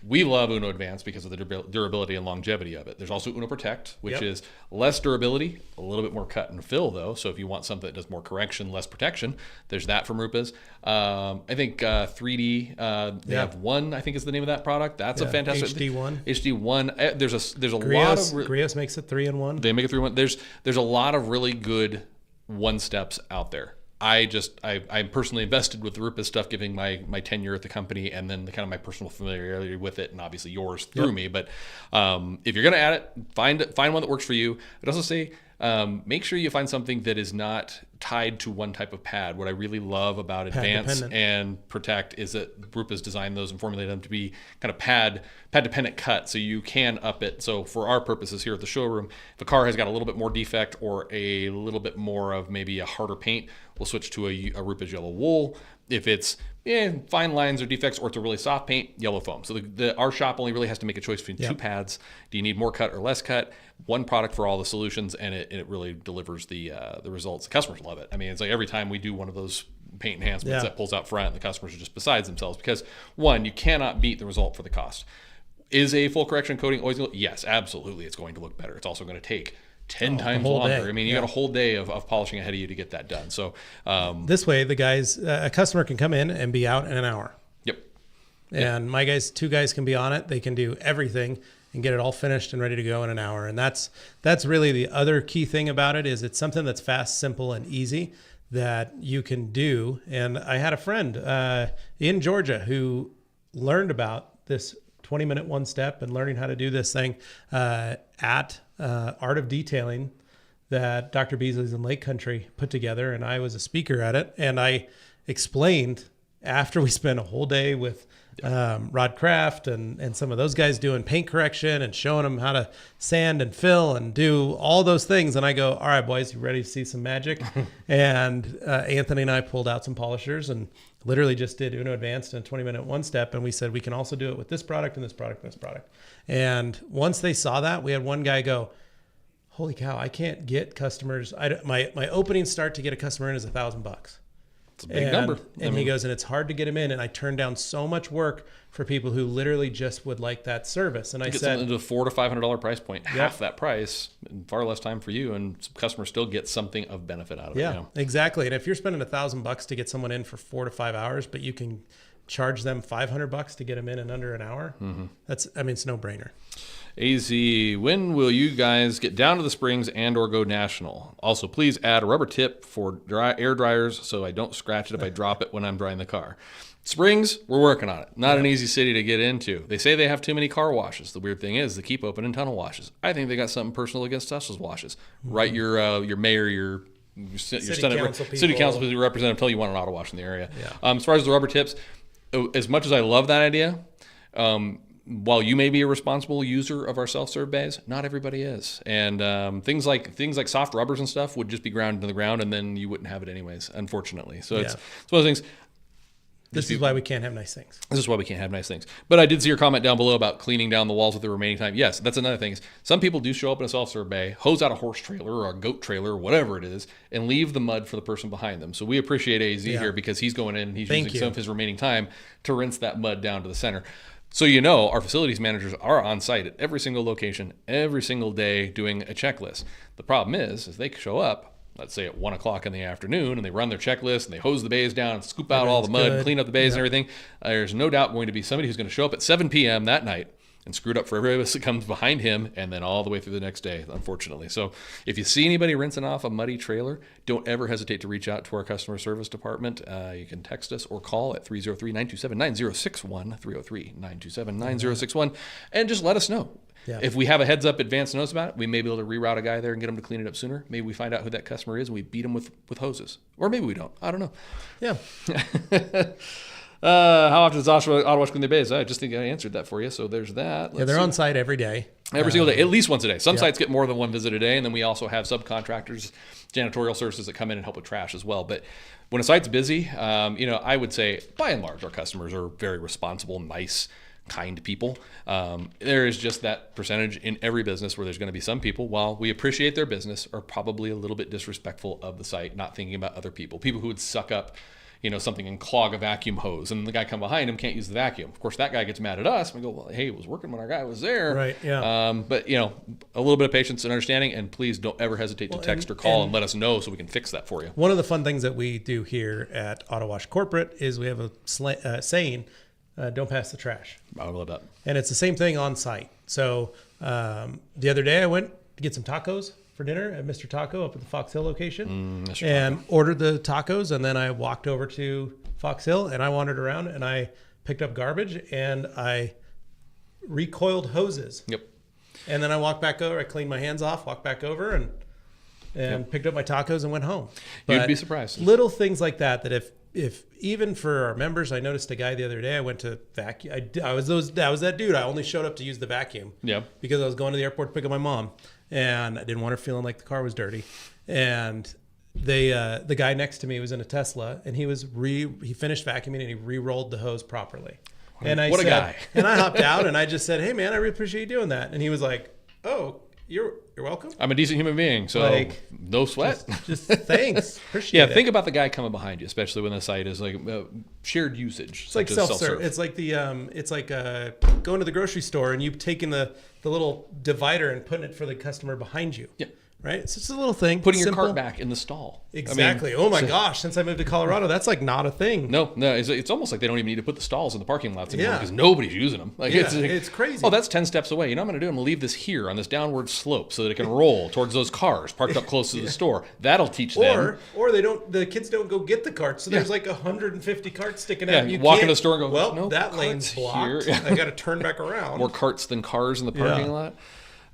we love Uno Advanced because of the durability and longevity of it. There's also Uno Protect, which is less durability, a little bit more cut and fill though. So if you want something that does more correction, less protection, there's that from Rupas. I think 3D, they have One, I think is the name of that product. That's a fantastic HD1. HD1. There's a Grios, lot of Grios makes it 3-in-1. They make it 3-in-1. There's a lot of really good OneSteps out there. I'm personally invested with the Rupas stuff, giving my tenure at the company and then the kind of my personal familiarity with it, and obviously yours through me. But if you're going to add it, find one that works for you. I'd also say make sure you find something that is not tied to one type of pad. What I really love about Advance and Protect is that Rupas designed those and formulated them to be kind of pad dependent cut, so you can up it. So for our purposes here at the showroom, if a car has got a little bit more defect or a little bit more of maybe a harder paint, we'll switch to a Rupas yellow wool. If it's fine lines or defects, or it's a really soft paint, yellow foam. So our shop only really has to make a choice between two pads. Do you need more cut or less cut? One product for all the solutions, and it really delivers the results. The customers love it. I mean, it's like every time we do one of those paint enhancements that pulls out front, the customers are just besides themselves, because one, you cannot beat the result for the cost. Is a full correction coating always going to look? Yes, absolutely, it's going to look better. It's also going to take 10 times longer. Day. I mean, you got a whole day of polishing ahead of you to get that done. So this way, the guys, a customer can come in and be out in an hour. Yep. And my guys, 2 guys can be on it. They can do everything and get it all finished and ready to go in an hour. And that's really the other key thing about it, is it's something that's fast, simple, and easy that you can do. And I had a friend in Georgia who learned about this 20-minute OneStep and learning how to do this thing at Art of Detailing that Dr. Beasley's in Lake Country put together. And I was a speaker at it. And I explained, after we spent a whole day with Rod Kraft and some of those guys doing paint correction and showing them how to sand and fill and do all those things. And I go, all right, boys, you ready to see some magic? And Anthony and I pulled out some polishers and literally just did Uno Advanced in a 20-minute OneStep. And we said, we can also do it with this product and this product and this product. And once they saw that, we had one guy go, holy cow, I can't get customers. My opening start to get a customer in is $1,000. It's a big number. And he goes, and it's hard to get him in. And I turned down so much work for people who literally just would like that service. And I said, into a $400 to $500 price point, half that price, and far less time for you, and customers still get something of benefit out of it. Yeah, exactly. And if you're spending $1,000 to get someone in for 4 to 5 hours, but you can charge them $500 to get them in under an hour, it's a no-brainer. AZ, when will you guys get down to the Springs and or go national? Also, please add a rubber tip for air dryers so I don't scratch it if I drop it when I'm drying the car. Springs, we're working on it. Not an easy city to get into. They say they have too many car washes. The weird thing is they keep opening tunnel washes. I think they got something personal against Tesla's washes. Write your mayor, your city council representative, tell you want an auto wash in the area. As far as the rubber tips, as much as I love that idea, while you may be a responsible user of our self-serve bays, not everybody is. And things like soft rubbers and stuff would just be ground into the ground, and then you wouldn't have it anyways, unfortunately. So it's one of those things. This is why we can't have nice things. This is why we can't have nice things. But I did see your comment down below about cleaning down the walls with the remaining time. Yes, that's another thing. Some people do show up in a self-serve bay, hose out a horse trailer or a goat trailer or whatever it is, and leave the mud for the person behind them. So we appreciate AZ here, because he's going in and he's using some of his remaining time to rinse that mud down to the center. So our facilities managers are on site at every single location, every single day, doing a checklist. The problem is they show up, let's say at 1 o'clock in the afternoon, and they run their checklist and they hose the bays down and scoop out all the mud, clean up the bays and everything. There's no doubt going to be somebody who's going to show up at 7 p.m. that night and screw it up for everybody that comes behind him, and then all the way through the next day, unfortunately. So if you see anybody rinsing off a muddy trailer, don't ever hesitate to reach out to our customer service department. You can text us or call at 303-927-9061, 303-927-9061, and just let us know. Yeah. If we have a heads up advance notice about it, we may be able to reroute a guy there and get him to clean it up sooner. Maybe we find out who that customer is and we beat him with hoses. Or maybe we don't. I don't know. Yeah. How often does Autowash clean their bays? I just think I answered that for you. So there's that. They're on site every day. Every single day, at least once a day. Some sites get more than one visit a day, and then we also have subcontractors, janitorial services that come in and help with trash as well. But when a site's busy, I would say by and large our customers are very responsible, nice, kind people. There is just that percentage in every business where there's going to be some people, while we appreciate their business, are probably a little bit disrespectful of the site, not thinking about other people who would suck up something and clog a vacuum hose, and the guy come behind him can't use the vacuum. Of course, that guy gets mad at us. We go, well, hey, it was working when our guy was there. Right, yeah. But, a little bit of patience and understanding, and please don't ever hesitate to text or call and let us know so we can fix that for you. One of the fun things that we do here at Autowash Corporate is we have a saying, don't pass the trash. I love that. And it's the same thing on site. So the other day I went to get some tacos for dinner at Mr. Taco up at the Fox Hill location and ordered the tacos. And then I walked over to Fox Hill and I wandered around and I picked up garbage and I recoiled hoses. Yep. And then I walked back over, I cleaned my hands off, walked back over and picked up my tacos and went home. You'd be surprised. Little things like that if even for our members, I noticed a guy the other day, I went to vacuum. I was that dude. I only showed up to use the vacuum. Yeah. Because I was going to the airport to pick up my mom. And I didn't want her feeling like the car was dirty. And the guy next to me was in a Tesla, and he finished vacuuming and he re-rolled the hose properly. And I what said, a guy! And I hopped out and I just said, "Hey man, I really appreciate you doing that." And he was like, "Oh, you're welcome. I'm a decent human being, so no sweat. Just thanks. Appreciate it." Think about the guy coming behind you, especially when the site is like shared usage. It's like self-serve. It's like going to the grocery store and you taking the little divider and putting it for the customer behind you. Yeah. Right? It's just a little thing. Putting your cart back in the stall. Exactly. Oh my gosh. Since I moved to Colorado, that's like not a thing. No. It's almost like they don't even need to put the stalls in the parking lots anymore because nobody's using them. It's crazy. Oh, that's 10 steps away. You know what I'm going to do? I'm going to leave this here on this downward slope so that it can roll towards those cars parked up close to the store. That'll teach them. Or the kids don't go get the carts. So there's like 150 carts sticking out. You walk into the store and go, well, no, that lane's blocked. Here. I got to turn back around. More carts than cars in the parking lot.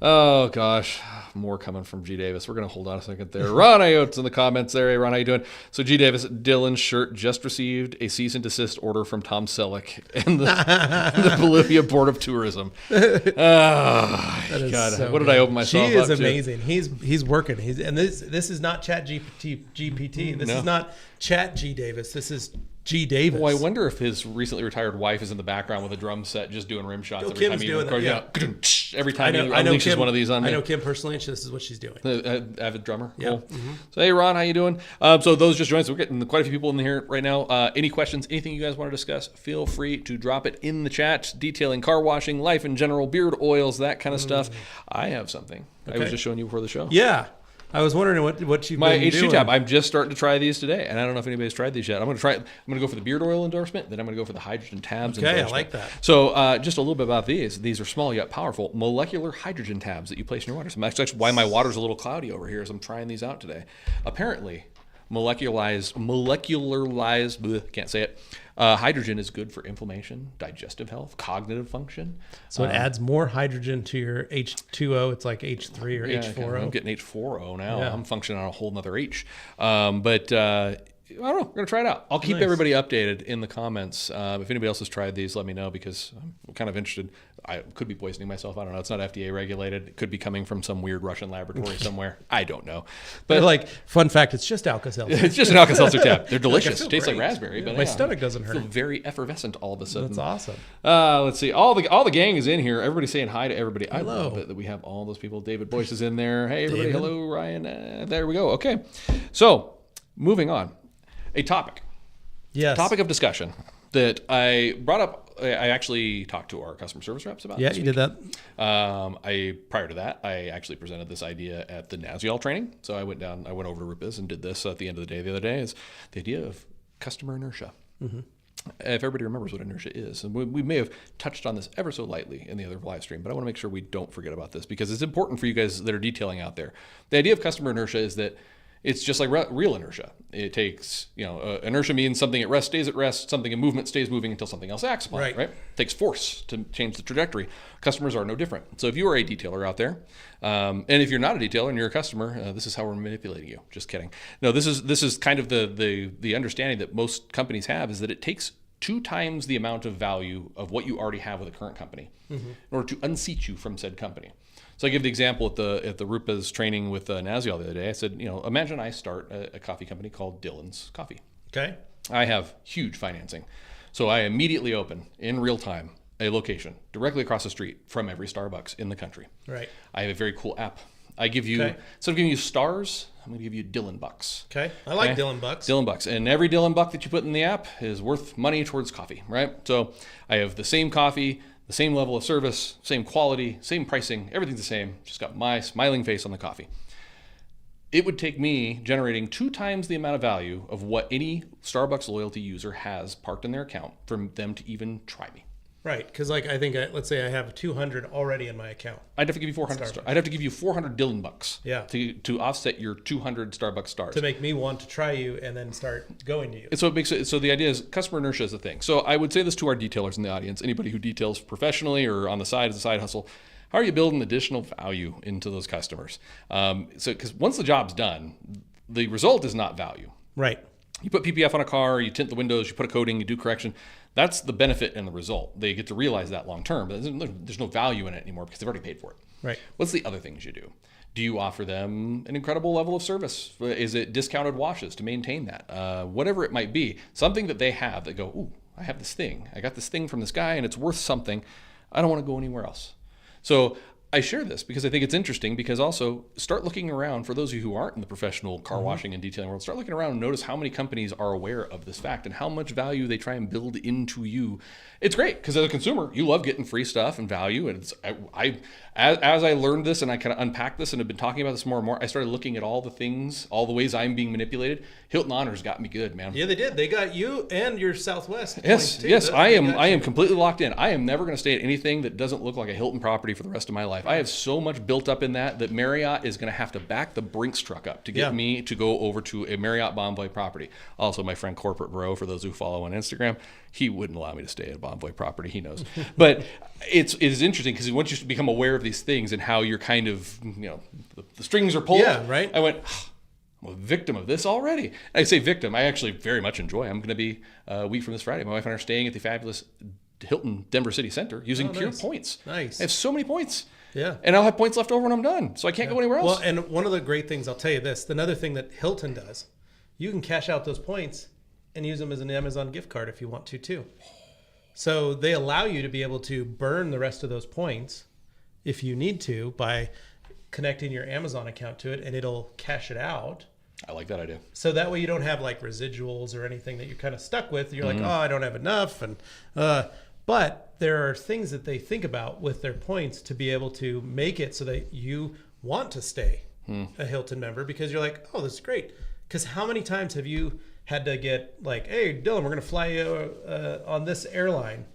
Oh, gosh. More coming from G. Davis. We're going to hold on a second there. Ron Iotes in the comments there. Hey, Ron, how you doing? So, G. Davis, Dylan's shirt just received a cease and desist order from Tom Selleck and the Bolivia Board of Tourism. Oh, God. So what did I open myself up to? She is amazing. He's working. This is not Chat GPT. This is not Chat G. Davis. This is G. Davis. Well, I wonder if his recently retired wife is in the background with a drum set just doing rim shots every Kim's time doing that. Yeah. Every time he I know unleashes Kim, one of these on me. I know Kim personally, and this is what she's doing. Avid drummer. Yeah. Cool. So, hey, Ron, how you doing? So those just joined us. We're getting quite a few people in here right now. Any questions, anything you guys want to discuss, feel free to drop it in the chat. Detailing, car washing, life in general, beard oils, that kind of stuff. I have something. Okay. I was just showing you before the show. Yeah. I was wondering what you've been doing. H2 tab. I'm just starting to try these today, and I don't know if anybody's tried these yet. I'm going to go for the beard oil endorsement, then I'm going to go for the hydrogen tabs endorsement. I like that. So just a little bit about these. These are small yet powerful molecular hydrogen tabs that you place in your water. So that's actually why my water's a little cloudy over here as I'm trying these out today. Apparently, molecularized, can't say it, hydrogen is good for inflammation, digestive health, cognitive function. So it adds more hydrogen to your H2O. It's like H3 or H4O. I'm getting H4O now. Yeah. I'm functioning on a whole nother H. I don't know. We're going to try it out. I'll keep everybody updated in the comments. If anybody else has tried these, let me know because I'm kind of interested. I could be poisoning myself. I don't know. It's not FDA regulated. It could be coming from some weird Russian laboratory somewhere. I don't know. But like, fun fact, it's just Alka-Seltzer. It's just an Alka-Seltzer tab. They're delicious. It tastes like raspberry. Yeah, but my stomach doesn't hurt. I feel very effervescent all of a sudden. That's awesome. Let's see. All the gang is in here. Everybody's saying hi to everybody. Hello. I love it that we have all those people. David Boyce is in there. Hey, everybody. David. Hello, Ryan. There we go. Okay. So, moving on. A topic. Yes. Topic of discussion that I brought up. I actually talked to our customer service reps about. Yeah, you did that. Prior to that, I actually presented this idea at the Naziol training. So I went over to Rupes and did this at the end of the day. The other day is the idea of customer inertia. Mm-hmm. If everybody remembers what inertia is, and we may have touched on this ever so lightly in the other live stream, but I want to make sure we don't forget about this because it's important for you guys that are detailing out there. The idea of customer inertia is that it's just like real inertia. It takes, inertia means something at rest stays at rest, something in movement stays moving until something else acts upon it, right? It takes force to change the trajectory. Customers are no different. So if you are a detailer out there, and if you're not a detailer and you're a customer, this is how we're manipulating you. Just kidding. No, this is kind of the understanding that most companies have is that it takes 2 times the amount of value of what you already have with a current company in order to unseat you from said company. So I give the example at the Rupa's training with Naziol the other day. I said, imagine I start a coffee company called Dylan's Coffee. Okay. I have huge financing. So I immediately open in real time a location directly across the street from every Starbucks in the country. Right. I have a very cool app. I give you, Okay. instead of giving you stars, I'm going to give you Dylan bucks. Okay. I like Okay. Dylan bucks. Dylan bucks. And every Dylan buck that you put in the app is worth money towards coffee, right? So I have the same coffee, the same level of service, same quality, same pricing, everything's the same. Just got my smiling face on the coffee. It would take me generating 2 times the amount of value of what any Starbucks loyalty user has parked in their account for them to even try me. Right. Because like I think, let's say I have 200 already in my account. I'd have to give you 400. I'd have to give you 400 Dylan bucks. Yeah. To offset your 200 Starbucks stars. To make me want to try you and then start going to you. So it makes it. So the idea is customer inertia is a thing. So I would say this to our detailers in the audience, anybody who details professionally or on the side as a side hustle. How are you building additional value into those customers? Because once the job's done, the result is not value. Right. You put PPF on a car, you tint the windows, you put a coating, you do correction. That's the benefit and the result. They get to realize that long term, but there's no value in it anymore because they've already paid for it. Right. What's the other things you do? Do you offer them an incredible level of service? Is it discounted washes to maintain that? Whatever it might be, something that they have that go, ooh, I have this thing. I got this thing from this guy and it's worth something. I don't want to go anywhere else. So I share this because I think it's interesting, because also start looking around. For those of you who aren't in the professional car washing and detailing world, start looking around and notice how many companies are aware of this fact and how much value they try and build into you. It's great because as a consumer, you love getting free stuff and value. And it's, as I learned this and I kind of unpacked this and have been talking about this more and more, I started looking at all the things, all the ways I'm being manipulated. Hilton Honors got me good, man. Yeah, they did. They got you and your Southwest. Yes, too. yes, I am completely locked in. I am never going to stay at anything that doesn't look like a Hilton property for the rest of my life. I have so much built up in that Marriott is going to have to back the Brinks truck up to get me to go over to a Marriott Bonvoy property. Also, my friend Corporate Bro, for those who follow on Instagram, he wouldn't allow me to stay at a Bonvoy property. He knows. But it is interesting because once you become aware of these things and how you're kind of, the strings are pulled. Yeah, right. I went, I'm a victim of this already. And I say victim, I actually very much enjoy. I'm going to be a week from this Friday. My wife and I are staying at the fabulous Hilton Denver City Center using pure points. Nice. I have so many points. Yeah. And I'll have points left over when I'm done. So I can't go anywhere else. Well, and one of the great things, I'll tell you this, another thing that Hilton does, you can cash out those points and use them as an Amazon gift card if you want to too. So they allow you to be able to burn the rest of those points if you need to by connecting your Amazon account to it, and it'll cash it out. I like that idea. So that way you don't have like residuals or anything that you're kind of stuck with. You're like, oh, I don't have enough. And but there are things that they think about with their points to be able to make it so that you want to stay a Hilton member, because you're like, oh, this is great. Because how many times have you had to get like, hey, Dylan, we're going to fly you on this airline,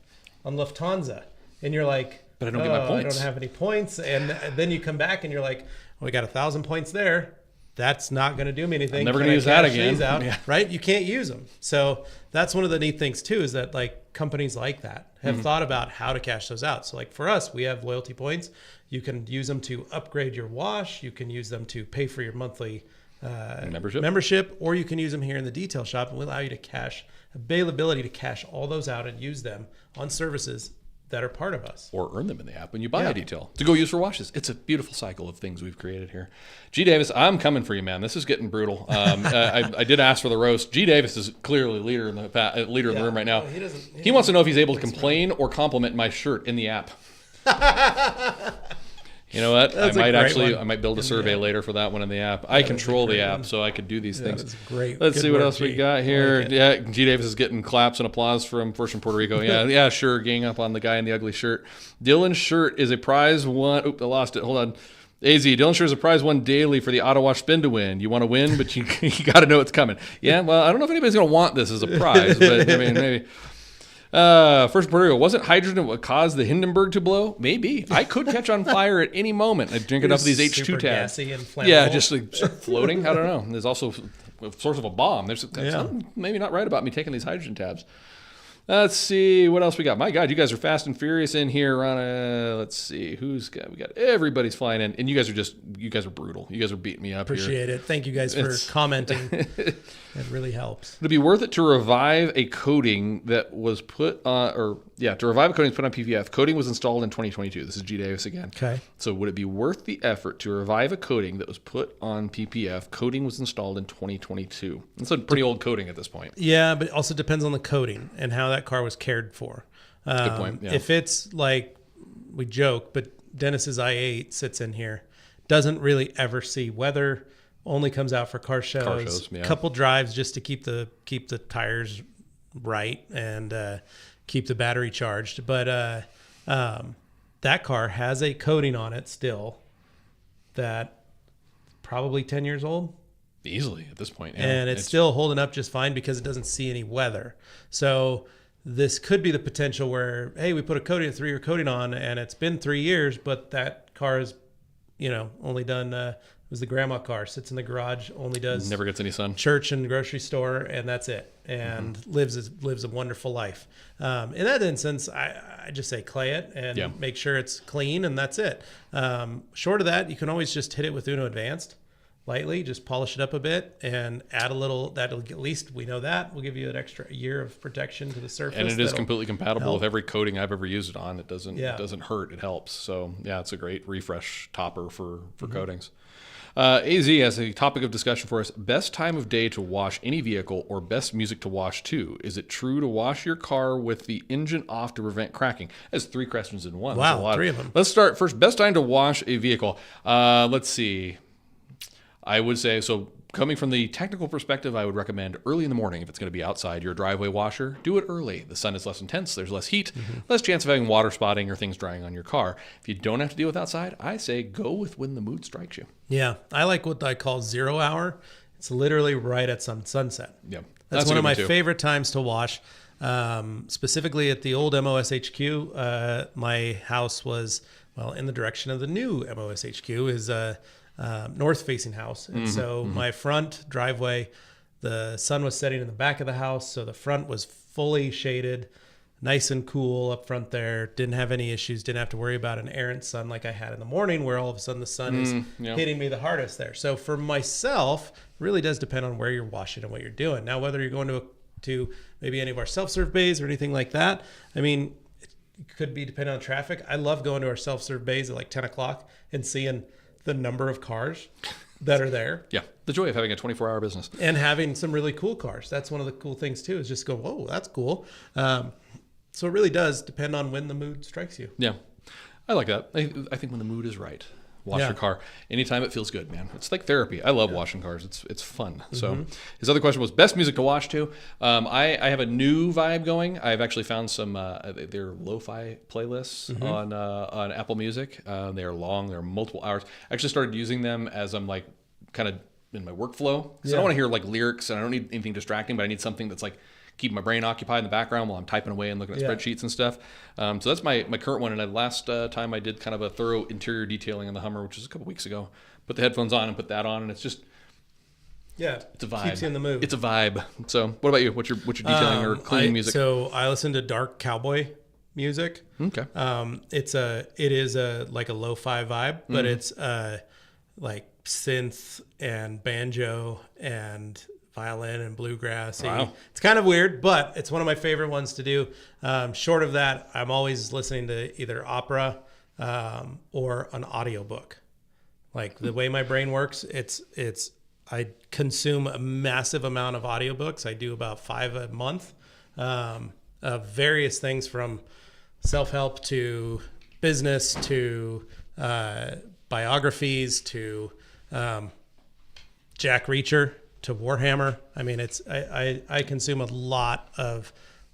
on Lufthansa. And you're like, but I don't get my points. I don't have any points. And then you come back and you're like, well, we got 1,000 points there. That's not going to do me anything. I'm never going to use that again. Right? You can't use them. So that's one of the neat things too, is that like companies like that have thought about how to cash those out. So like for us, we have loyalty points. You can use them to upgrade your wash. You can use them to pay for your monthly membership, or you can use them here in the detail shop, and we allow you to cash, availability to cash all those out and use them on services that are part of us. Or earn them in the app when you buy a detail to go use for washes. It's a beautiful cycle of things we've created here. G. Davis, I'm coming for you, man. This is getting brutal. I did ask for the roast. G. Davis is clearly leader in the room right now. No, he wants to know if he's able to complain or compliment my shirt in the app. You know what? I might build a survey later for that one in the app. I control the app, so I could do these things. That's great. Let's see what else we got here. G. Davis is getting claps and applause from Puerto Rico. Yeah, sure. Gang up on the guy in the ugly shirt. Dylan's shirt is a prize won. Oop, I lost it. Hold on. AZ, Dylan's shirt is a prize won daily for the Autowash spin to win. You want to win, but you got to know it's coming. Yeah, well, I don't know if anybody's going to want this as a prize, but I mean, maybe. First Puerto Rico, wasn't hydrogen what caused the Hindenburg to blow? Maybe. I could catch on fire at any moment. I drink enough of these H2 tabs. Gassy and flammable. Yeah, just like start floating. I don't know. There's also a source of a bomb. There's something maybe not right about me taking these hydrogen tabs. Let's see what else we got. My God, you guys are fast and furious in here. Let's see we got everybody's flying in, and you guys are brutal. You guys are beating me up. Appreciate it. Thank you guys for commenting. It really helps. Would it be worth it to revive a coating that was put on, to revive a coating put on PPF? Coating was installed in 2022. This is G. Davis again. Okay. So would it be worth the effort to revive a coating that was put on PPF? Coating was installed in 2022. It's a pretty old coating at this point. Yeah, but it also depends on the coating and how that car was cared for. Good point. Yeah. If it's like, we joke, but Dennis's i8 sits in here. doesn't really ever see weather, only comes out for car shows, yeah. couple drives just to keep the tires right and keep the battery charged. But that car has a coating on it still that probably 10 years old. Easily at this point. Yeah. And it's still holding up just fine because it doesn't see any weather. So this could be the potential where, hey, we put a 3-year coating on and it's been 3 years, but that car is, only done, it was the grandma car, sits in the garage, only does never gets any sun, church and grocery store, and that's it. And lives a wonderful life. In that instance, I just say clay it and make sure it's clean, and that's it. Short of that, you can always just hit it with Uno Advanced. Lightly, just polish it up a bit and add a little. That'll at least we know that will give you an extra year of protection to the surface. And it is completely compatible with every coating I've ever used it on. It doesn't hurt. It helps. So yeah, it's a great refresh topper for coatings. AZ has a topic of discussion for us: best time of day to wash any vehicle, or best music to wash to. Is it true to wash your car with the engine off to prevent cracking? That's 3 questions in one. Wow, 3 of them. Let's start first. Best time to wash a vehicle. Let's see. I would say, so coming from the technical perspective, I would recommend early in the morning if it's going to be outside your driveway washer. Do it early. The sun is less intense. There's less heat, less chance of having water spotting or things drying on your car. If you don't have to deal with outside, I say go with when the mood strikes you. Yeah, I like what I call 0 hour. It's literally right at sunset. Yeah, that's one of my favorite times to wash. Specifically at the old MOSHQ, my house was, in the direction of the new MOSHQ is north-facing house. And so my front driveway, the sun was setting in the back of the house, so the front was fully shaded, nice and cool up front there. Didn't have any issues. Didn't have to worry about an errant sun like I had in the morning where all of a sudden the sun is hitting me the hardest there. So for myself, it really does depend on where you're washing and what you're doing. Now, whether you're going to maybe any of our self-serve bays or anything like that, I mean, it could be depending on traffic. I love going to our self-serve bays at like 10 o'clock and seeing the number of cars that are there. Yeah, the joy of having a 24-hour business. And having some really cool cars. That's one of the cool things too, is just go, whoa, that's cool. So it really does depend on when the mood strikes you. Yeah, I like that. I think when the mood is right, wash your car. Anytime it feels good, man. It's like therapy. I love washing cars. It's fun. So his other question was best music to wash to. I have a new vibe going. I've actually found some they're lo-fi playlists on Apple Music. They are long. They're multiple hours. I actually started using them as I'm like kind of in my workflow. Because I don't want to hear like lyrics and I don't need anything distracting, but I need something that's like keep my brain occupied in the background while I'm typing away and looking at spreadsheets and stuff. So that's my current one. And last time I did kind of a thorough interior detailing on the Hummer, which was a couple weeks ago. Put the headphones on and put that on, and it's just it's a vibe. Keeps you in the mood. It's a vibe. So what about you? What's your detailing or cleaning music? So I listen to dark cowboy music. Okay. It is like a lo-fi vibe, but it's like synth and banjo and violin and bluegrass. Wow. It's kind of weird, but it's one of my favorite ones to do. Short of that, I'm always listening to either opera or an audiobook. Like the way my brain works, I consume a massive amount of audiobooks. I do about 5 a month of various things from self-help to business to biographies to Jack Reacher to Warhammer. I mean, I consume a lot of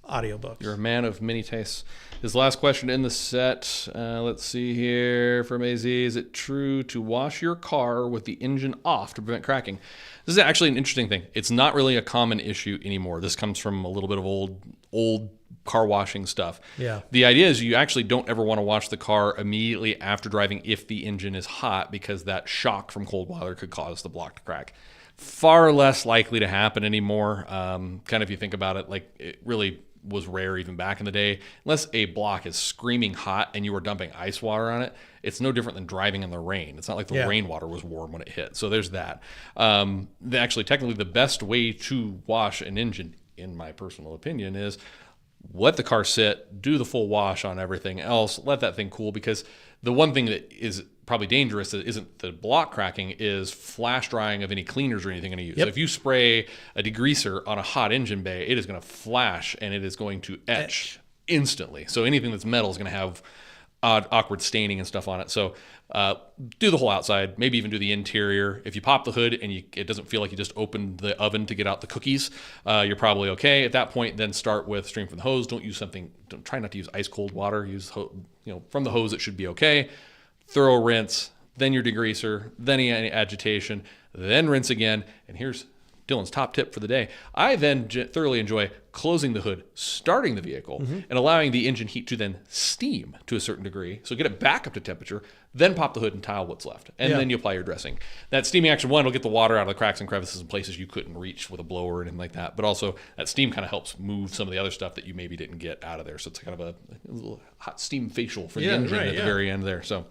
audiobooks. You're a man of many tastes. His last question in the set, let's see here from AZ. Is it true to wash your car with the engine off to prevent cracking? This is actually an interesting thing. It's not really a common issue anymore. This comes from a little bit of old car washing stuff. Yeah. The idea is you actually don't ever want to wash the car immediately after driving if the engine is hot, because that shock from cold water could cause the block to crack. Far less likely to happen anymore. Kind of if you think about it, like it really was rare even back in the day. Unless a block is screaming hot and you were dumping ice water on it, it's no different than driving in the rain. It's not like the rainwater was warm when it hit. So there's that. Actually, technically, the best way to wash an engine, in my personal opinion, is let the car sit, do the full wash on everything else, let that thing cool, because the one thing that is probably dangerous that isn't the block cracking is flash drying of any cleaners or anything you're going to use. Yep. So if you spray a degreaser on a hot engine bay, it is going to flash and it is going to etch instantly. So anything that's metal is going to have awkward staining and stuff on it. So do the whole outside, maybe even do the interior. If you pop the hood and it doesn't feel like you just opened the oven to get out the cookies, you're probably okay. At that point, then start with stream from the hose. Try not to use ice cold water. Use from the hose, it should be okay. Thorough rinse, then your degreaser, then any agitation, then rinse again. And here's Dylan's top tip for the day. I then thoroughly enjoy closing the hood, starting the vehicle, and allowing the engine heat to then steam to a certain degree. So get it back up to temperature, then pop the hood and tile what's left. And then you apply your dressing. That steaming action, one, will get the water out of the cracks and crevices and places you couldn't reach with a blower or anything like that. But also that steam kind of helps move some of the other stuff that you maybe didn't get out of there. So it's kind of a little hot steam facial for the engine at the very end there. So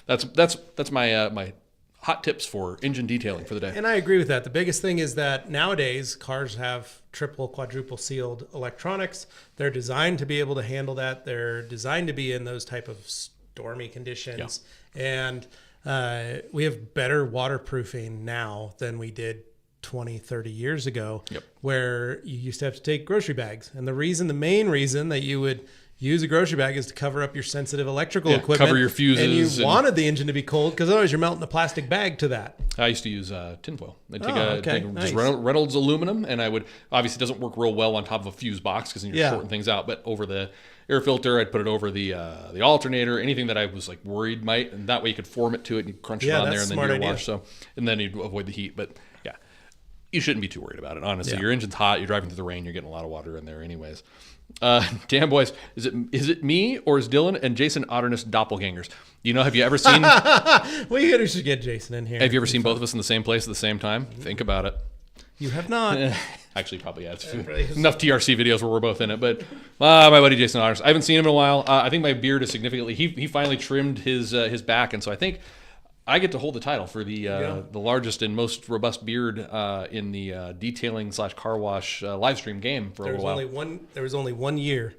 that's my hot tips for engine detailing for the day. And I agree with that. The biggest thing is that nowadays cars have triple, quadruple sealed electronics. They're designed to be able to handle that. They're designed to be in those type of stormy conditions. And we have better waterproofing now than we did 20, 30 years ago, where you used to have to take grocery bags. And the main reason that you would use a grocery bag is to cover up your sensitive electrical equipment. Cover your fuses. And you wanted the engine to be cold because otherwise you're melting a plastic bag to that. I used to use tinfoil. I'd take just Reynolds aluminum, and I would, obviously it doesn't work real well on top of a fuse box because you're shorting things out, but over the air filter, I'd put it over the alternator, anything that I was like worried might, and that way you could form it to it and you crunch it on there and then you wash. So, and then you'd avoid the heat. But yeah, you shouldn't be too worried about it. Honestly, your engine's hot, you're driving through the rain, you're getting a lot of water in there anyways. Damn boys, is it me or is Dylan and Jason Otterness doppelgangers? Have you ever seen? We should get Jason in here. Have you ever seen both of us in the same place at the same time? Think about it. You have not. Actually, probably yeah. Enough TRC videos where we're both in it. But my buddy Jason Otterness, I haven't seen him in a while. I think my beard is significantly. He finally trimmed his back, and so I think I get to hold the title for the largest and most robust beard in the detailing / car wash live stream game for a little while. There was only 1 year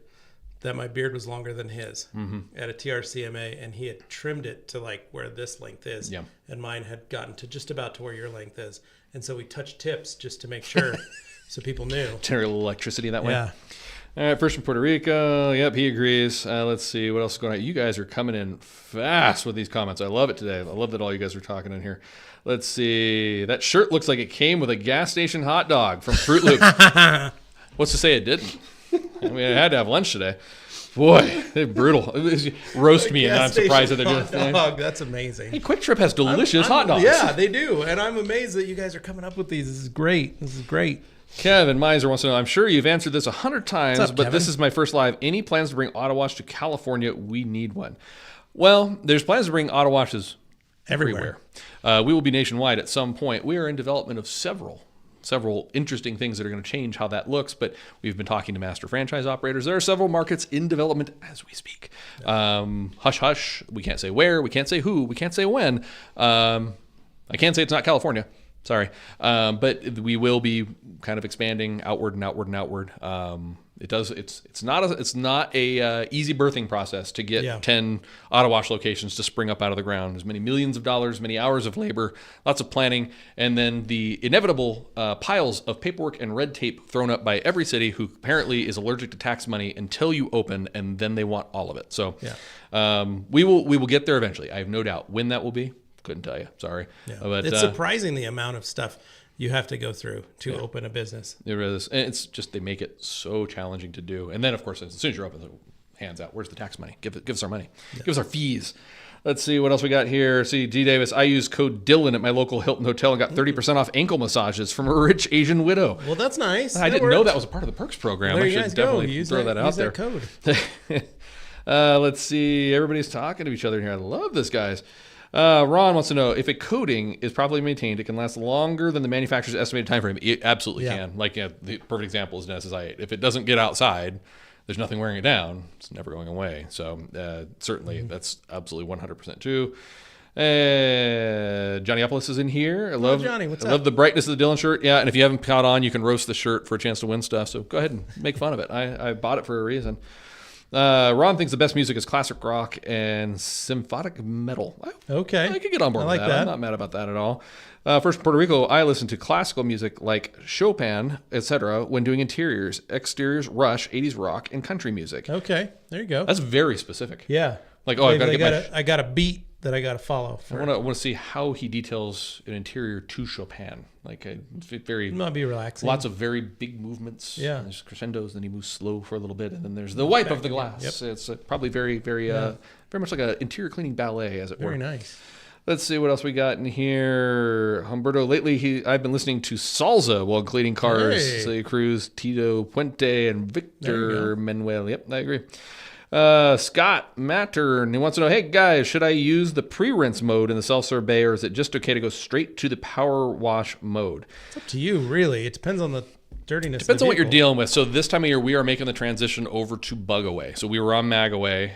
that my beard was longer than his at a TRCMA, and he had trimmed it to like where this length is, and mine had gotten to just about to where your length is, and so we touched tips just to make sure, so people knew. Generate a little electricity that way. Yeah. All right, first from Puerto Rico. Yep, he agrees. Let's see what else is going on. You guys are coming in fast with these comments. I love it today. I love that all you guys are talking in here. Let's see. That shirt looks like it came with a gas station hot dog from Fruit Loops. What's to say it didn't? I mean, I had to have lunch today. Boy, they're brutal. Roast me, and I'm surprised that they're doing that. That's amazing. Hey, Quick Trip has delicious hot dogs. Yeah, they do. And I'm amazed that you guys are coming up with these. This is great. Kevin Meiser wants to know, I'm sure you've answered this 100 times, but Kevin? This is my first live. Any plans to bring Autowash to California? We need one. Well, there's plans to bring Autowashes everywhere. We will be nationwide at some point. We are in development of several interesting things that are going to change how that looks, but we've been talking to master franchise operators. There are several markets in development as we speak. Hush, hush. We can't say where. We can't say who. We can't say when. I can't say it's not California. Sorry. But we will be kind of expanding outward and outward and outward. It's not a easy birthing process to get 10 Autowash locations to spring up out of the ground. There's many millions of dollars, many hours of labor, lots of planning, and then the inevitable piles of paperwork and red tape thrown up by every city who apparently is allergic to tax money until you open, and then they want all of it. So we will get there eventually. I have no doubt. When that will be, couldn't tell you. Sorry. Yeah. But it's surprising the amount of stuff you have to go through to open a business. It is. And it's just, they make it so challenging to do. And then, of course, as soon as you're open, hands out. Where's the tax money? Give us our money. Give us our fees. Let's see what else we got here. See, D. Davis, I used code Dylan at my local Hilton hotel and got 30% off ankle massages from a rich Asian widow. Well, that's nice. I didn't know that was a part of the perks program. There I should definitely throw that out there. Use that code. Let's see. Everybody's talking to each other here. I love this, guys. Ron wants to know, if a coating is properly maintained, it can last longer than the manufacturer's estimated time frame. It absolutely can. Like, the perfect example is an SSI8. If it doesn't get outside, there's nothing wearing it down. It's never going away. So certainly that's absolutely 100% true. Johnny Opolis is in here. I love Johnny. What's I up? love the brightness of the Dylan shirt. Yeah, and if you haven't caught on, you can roast the shirt for a chance to win stuff. So go ahead and make fun of it. I bought it for a reason. Ron thinks the best music is classic rock and symphonic metal. Okay. I could get on board with that. I'm not mad about that at all. First, in Puerto Rico, I listen to classical music like Chopin, etc. when doing interiors, exteriors, Rush, 80s rock, and country music. Okay. There you go. That's very specific. Yeah. Like, oh, I've got to get I got a beat that I got to follow. I want to see how he details an interior to Chopin. Like It might be relaxing. lots of very big movements. Yeah. There's crescendos, then he moves slow for a little bit, and then there's the wipe of the glass. Yep. It's probably very, very, very much like an interior cleaning ballet, as it were. Very nice. Let's see what else we got in here. Humberto, lately I've been listening to salsa while cleaning cars. Hey. Celia Cruz, Tito Puente, and Victor Manuel. Yep, I agree. Scott Mattern, he wants to know, hey guys, should I use the pre-rinse mode in the self-serve bay, or is it just okay to go straight to the power wash mode? It's up to you, really. It depends on the dirtiness. Depends of on the what you're vehicle. dealing with. So this time of year, we are making the transition over to Bug Away. So we were on Mag Away,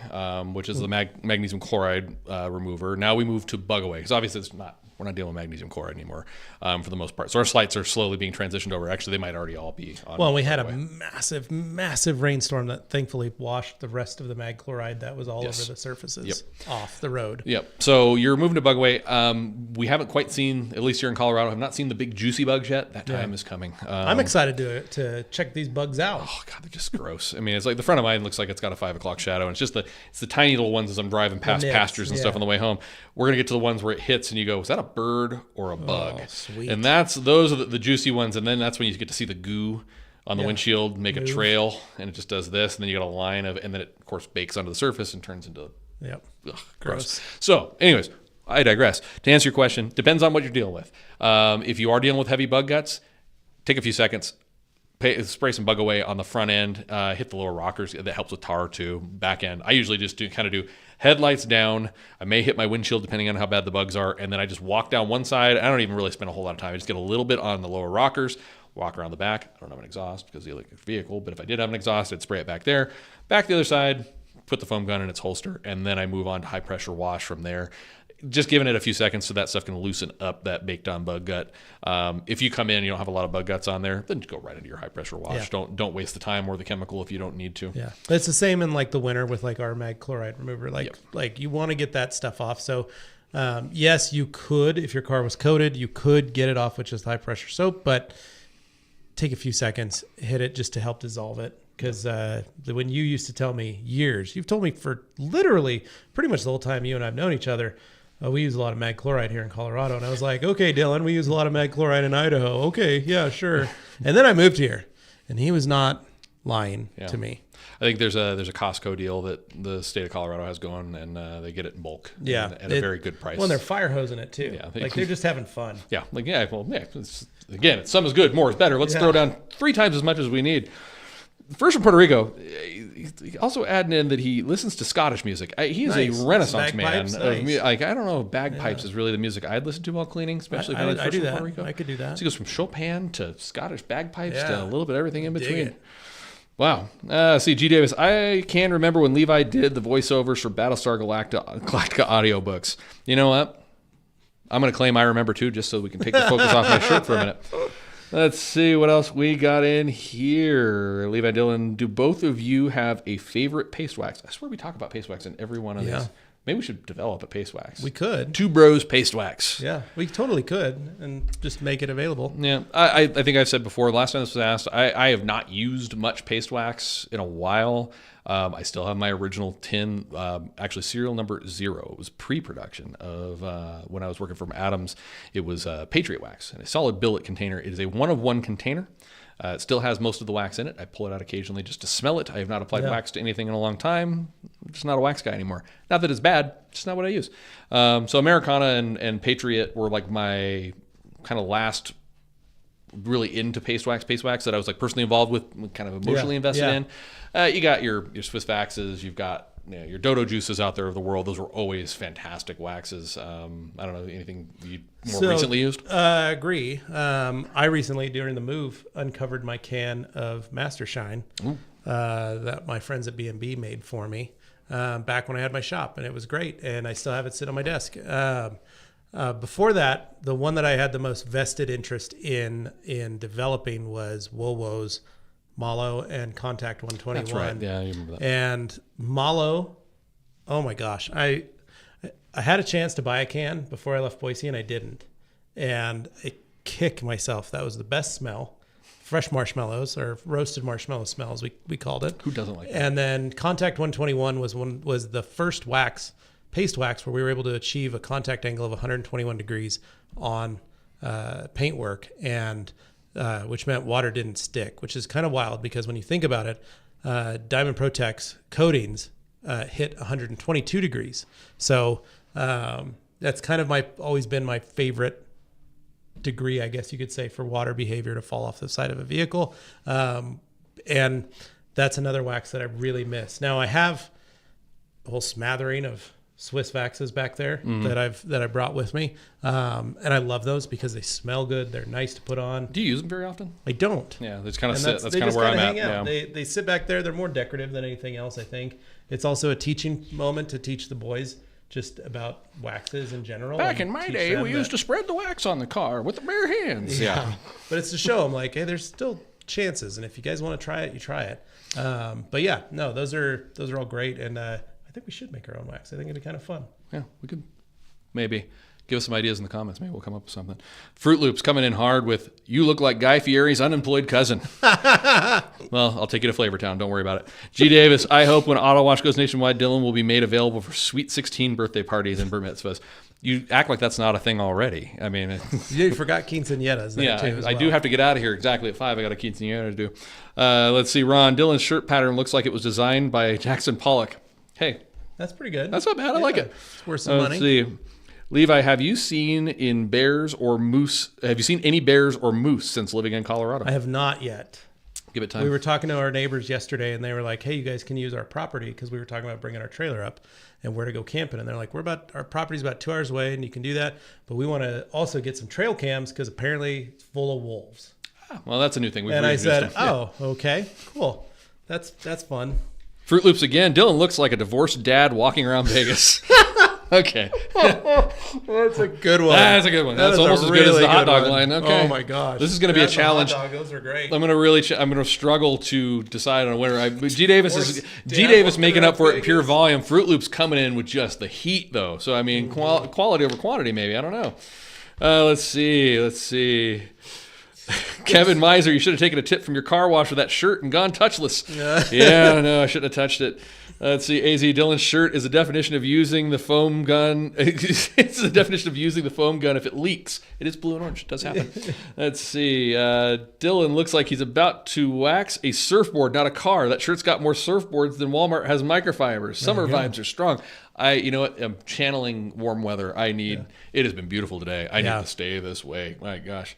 which is the magnesium chloride remover. Now we move to Bug Away because obviously we're not dealing with magnesium chloride anymore for the most part. So our slights are slowly being transitioned over. Actually, they might already all be on. Well, we had Bug Away. a massive rainstorm that thankfully washed the rest of the mag chloride that was all Yes. over the surfaces Yep. off the road. Yep. So you're moving to Bug Away. We haven't quite seen, at least here in Colorado, have not seen the big juicy bugs yet. That time is coming. I'm excited to check these bugs out. Oh God, they're just gross. I mean, it's like the front of mine looks like it's got a 5 o'clock shadow. And it's the tiny little ones as I'm driving past nits, pastures and stuff on the way home. We're gonna get to the ones where it hits and you go, is that a bird or a bug? Oh, sweet. And those are the juicy ones. And then that's when you get to see the goo on the windshield make a trail, and it just does this, and then you got a line of, and then it of course bakes onto the surface and turns into gross. So, anyways, I digress. To answer your question, depends on what you're dealing with. If you are dealing with heavy bug guts, take a few seconds. Spray some Bug Away on the front end, hit the lower rockers. That helps with tar too. Back end, I usually just do headlights down. I may hit my windshield depending on how bad the bugs are, and then I just walk down one side. I don't even really spend a whole lot of time. I just get a little bit on the lower rockers, walk around the back. I don't have an exhaust because of the electric vehicle, but if I did have an exhaust, I'd spray it back there. Back the other side, put the foam gun in its holster, and then I move on to high pressure wash from there. Just giving it a few seconds so that stuff can loosen up that baked on bug gut. If you come in and you don't have a lot of bug guts on there, then go right into your high pressure wash. Yeah. Don't waste the time or the chemical if you don't need to. Yeah, it's the same in like the winter with like our mag chloride remover. Like you want to get that stuff off. So yes, you could, if your car was coated, you could get it off with just high pressure soap, but take a few seconds, hit it just to help dissolve it. Because when you used to tell me you've told me for literally pretty much the whole time you and I've known each other, we use a lot of mag chloride here in Colorado. And I was like, okay, Dylan, we use a lot of mag chloride in Idaho. Okay, yeah, sure. And then I moved here, and he was not lying to me. I think there's a Costco deal that the state of Colorado has going, and they get it in bulk. Yeah, at a very good price. Well, and they're fire hosing it too. Yeah, like they're just having fun. Yeah, again, some is good, more is better. Let's throw down 3 times as much as we need. First from Puerto Rico, he also adding in that he listens to Scottish music. He is a Renaissance man. I don't know if bagpipes is really the music I'd listen to while cleaning, especially if I was from Puerto Rico. I could do that. So he goes from Chopin to Scottish bagpipes to Yeah. a little bit of everything in between. it. Wow. See, G. Davis, I can remember when Levi did the voiceovers for Battlestar Galactica audiobooks. You know what? I'm going to claim I remember too, just so we can take the focus off my shirt for a minute. Let's see what else we got in here. Levi, Dylan, do both of you have a favorite paste wax? I swear we talk about paste wax in every one of these. Maybe we should develop a paste wax. We could. 2 Bros paste wax. Yeah, we totally could, and just make it available. Yeah, I think I've said before, last time this was asked, I have not used much paste wax in a while. I still have my original tin, actually serial number 0. It was pre-production of when I was working for Adams. It was Patriot Wax in a solid billet container. It is a 1-of-1 container. It still has most of the wax in it. I pull it out occasionally just to smell it. I have not applied wax to anything in a long time. I'm just not a wax guy anymore. Not that it's bad, just not what I use. So Americana and Patriot were like my kind of last really into paste wax that I was like personally involved with, kind of emotionally invested in. You got your Swiss Waxes, you've got your Dodo Juices out there of the world. Those were always fantastic waxes. I don't know, anything you more recently used? I agree. I recently, during the move, uncovered my can of Master Shine that my friends at B&B made for me back when I had my shop, and it was great, and I still have it sit on my desk. Before that, the one that I had the most vested interest in developing was Wowo's Malo and Contact 121. That's right. Yeah, I remember that. And Malo, oh my gosh, I had a chance to buy a can before I left Boise, and I didn't. And I kicked myself. That was the best smell fresh marshmallows or roasted marshmallow smells, we called it. Who doesn't like that? And then Contact 121 was the first paste wax where we were able to achieve a contact angle of 121 degrees on paintwork, and which meant water didn't stick, which is kind of wild because when you think about it, Diamond Protex coatings hit 122 degrees. So that's kind of always been my favorite degree, I guess you could say, for water behavior to fall off the side of a vehicle. And that's another wax that I really miss. Now I have a whole smattering of Swiss waxes back there that I brought with me. And I love those because they smell good. They're nice to put on. Do you use them very often? I don't. Yeah, they just kind of sit. That's kind of where I'm at. Yeah. They sit back there. They're more decorative than anything else, I think. It's also a teaching moment to teach the boys just about waxes in general. Back in my day, we used to spread the wax on the car with the bare hands. Yeah. But it's to show them, like, hey, there's still chances. And if you guys want to try it, you try it. But yeah, no, those are all great. And I think we should make our own wax. I think it'd be kind of fun. Yeah, we could maybe. Give us some ideas in the comments. Maybe we'll come up with something. Fruit Loops coming in hard with, you look like Guy Fieri's unemployed cousin. Well, I'll take you to Flavortown. Don't worry about it. G. Davis, I hope when Autowash goes nationwide, Dylan will be made available for sweet 16 birthday parties and bar mitzvahs. You act like that's not a thing already. I mean, you forgot quinceañeras there too. I do have to get out of here exactly at 5. I got a quinceañera to do. Let's see, Ron. Dylan's shirt pattern looks like it was designed by Jackson Pollock. Hey. That's pretty good. That's not bad. I like it. It's worth some money. Let's see. Levi, have you seen any bears or moose since living in Colorado? I have not yet. Give it time. We were talking to our neighbors yesterday, and they were like, hey, you guys can use our property, because we were talking about bringing our trailer up and where to go camping. And they're like, our property's about 2 hours away, and you can do that. But we want to also get some trail cams because apparently it's full of wolves. Well, that's a new thing. And I said, okay, cool. That's fun. Fruit Loops again. Dylan looks like a divorced dad walking around Vegas. Okay. That's a good one. That's a good one. That's almost as good as the hot dog line. Okay. Oh my gosh. This is going to be a challenge. Hot dog, those are great. I'm going to struggle to decide on a winner. G. Davis making up for it pure volume. Fruit Loops coming in with just the heat though. So I mean, quality over quantity maybe. I don't know. Let's see. Kevin Meiser, you should have taken a tip from your car wash with that shirt and gone touchless. Yeah, no, I shouldn't have touched it. Let's see. AZ, Dylan's shirt is a definition of using the foam gun. It's the definition of using the foam gun if it leaks. It is blue and orange. It does happen. Let's see. Dylan looks like he's about to wax a surfboard, not a car. That shirt's got more surfboards than Walmart has microfibers. Summer vibes are strong. You know what? I'm channeling warm weather. It has been beautiful today. I need to stay this way. My gosh.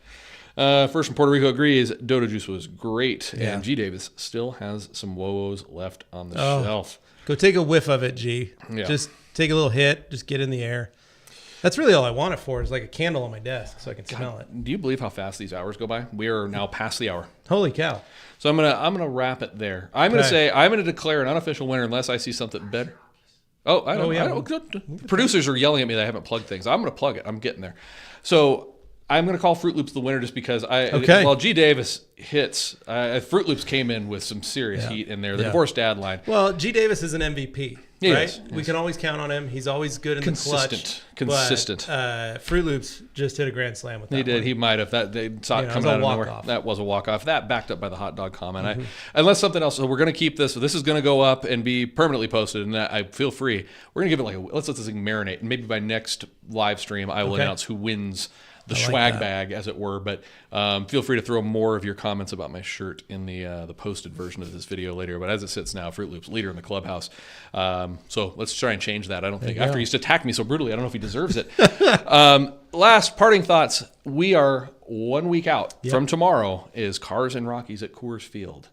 First from Puerto Rico agrees, Dodo Juice was great, and G. Davis still has some Wowos left on the shelf. Go take a whiff of it, G. Yeah. Just take a little hit, just get in the air. That's really all I want it for, is like a candle on my desk so I can smell it. Do you believe how fast these hours go by? We are now past the hour. Holy cow. So I'm gonna wrap it there. I'm gonna declare an unofficial winner unless I see something better. I don't. Producers are yelling at me that I haven't plugged things. I'm gonna plug it. I'm getting there. So I'm going to call Fruit Loops the winner just because while G. Davis hits, Fruit Loops came in with some serious heat in there. The divorced dad line. Well, G. Davis is an MVP, right? Yes. We can always count on him. He's always good in the clutch. Consistent. But, Fruit Loops just hit a grand slam with that. He did. One. He might have. They saw it coming out of nowhere. That was a walk-off. That backed up by the hot dog comment. Unless something else. So we're going to keep this. So this is going to go up and be permanently posted. And I feel free. We're going to give it let's let this thing marinate. And maybe by next live stream, I will announce who wins the swag bag, as it were, but feel free to throw more of your comments about my shirt in the posted version of this video later. But as it sits now, Fruit Loops leader in the clubhouse. So let's try and change that. I don't think after he used to attack me so brutally, I don't know if he deserves it. Last parting thoughts. We are 1 week out from tomorrow. Is Cars and Rockies at Coors Field.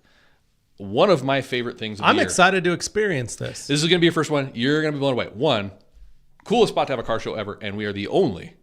One of my favorite things. I'm excited to experience this. This is going to be your first one. You're going to be blown away. One, coolest spot to have a car show ever, and we are the only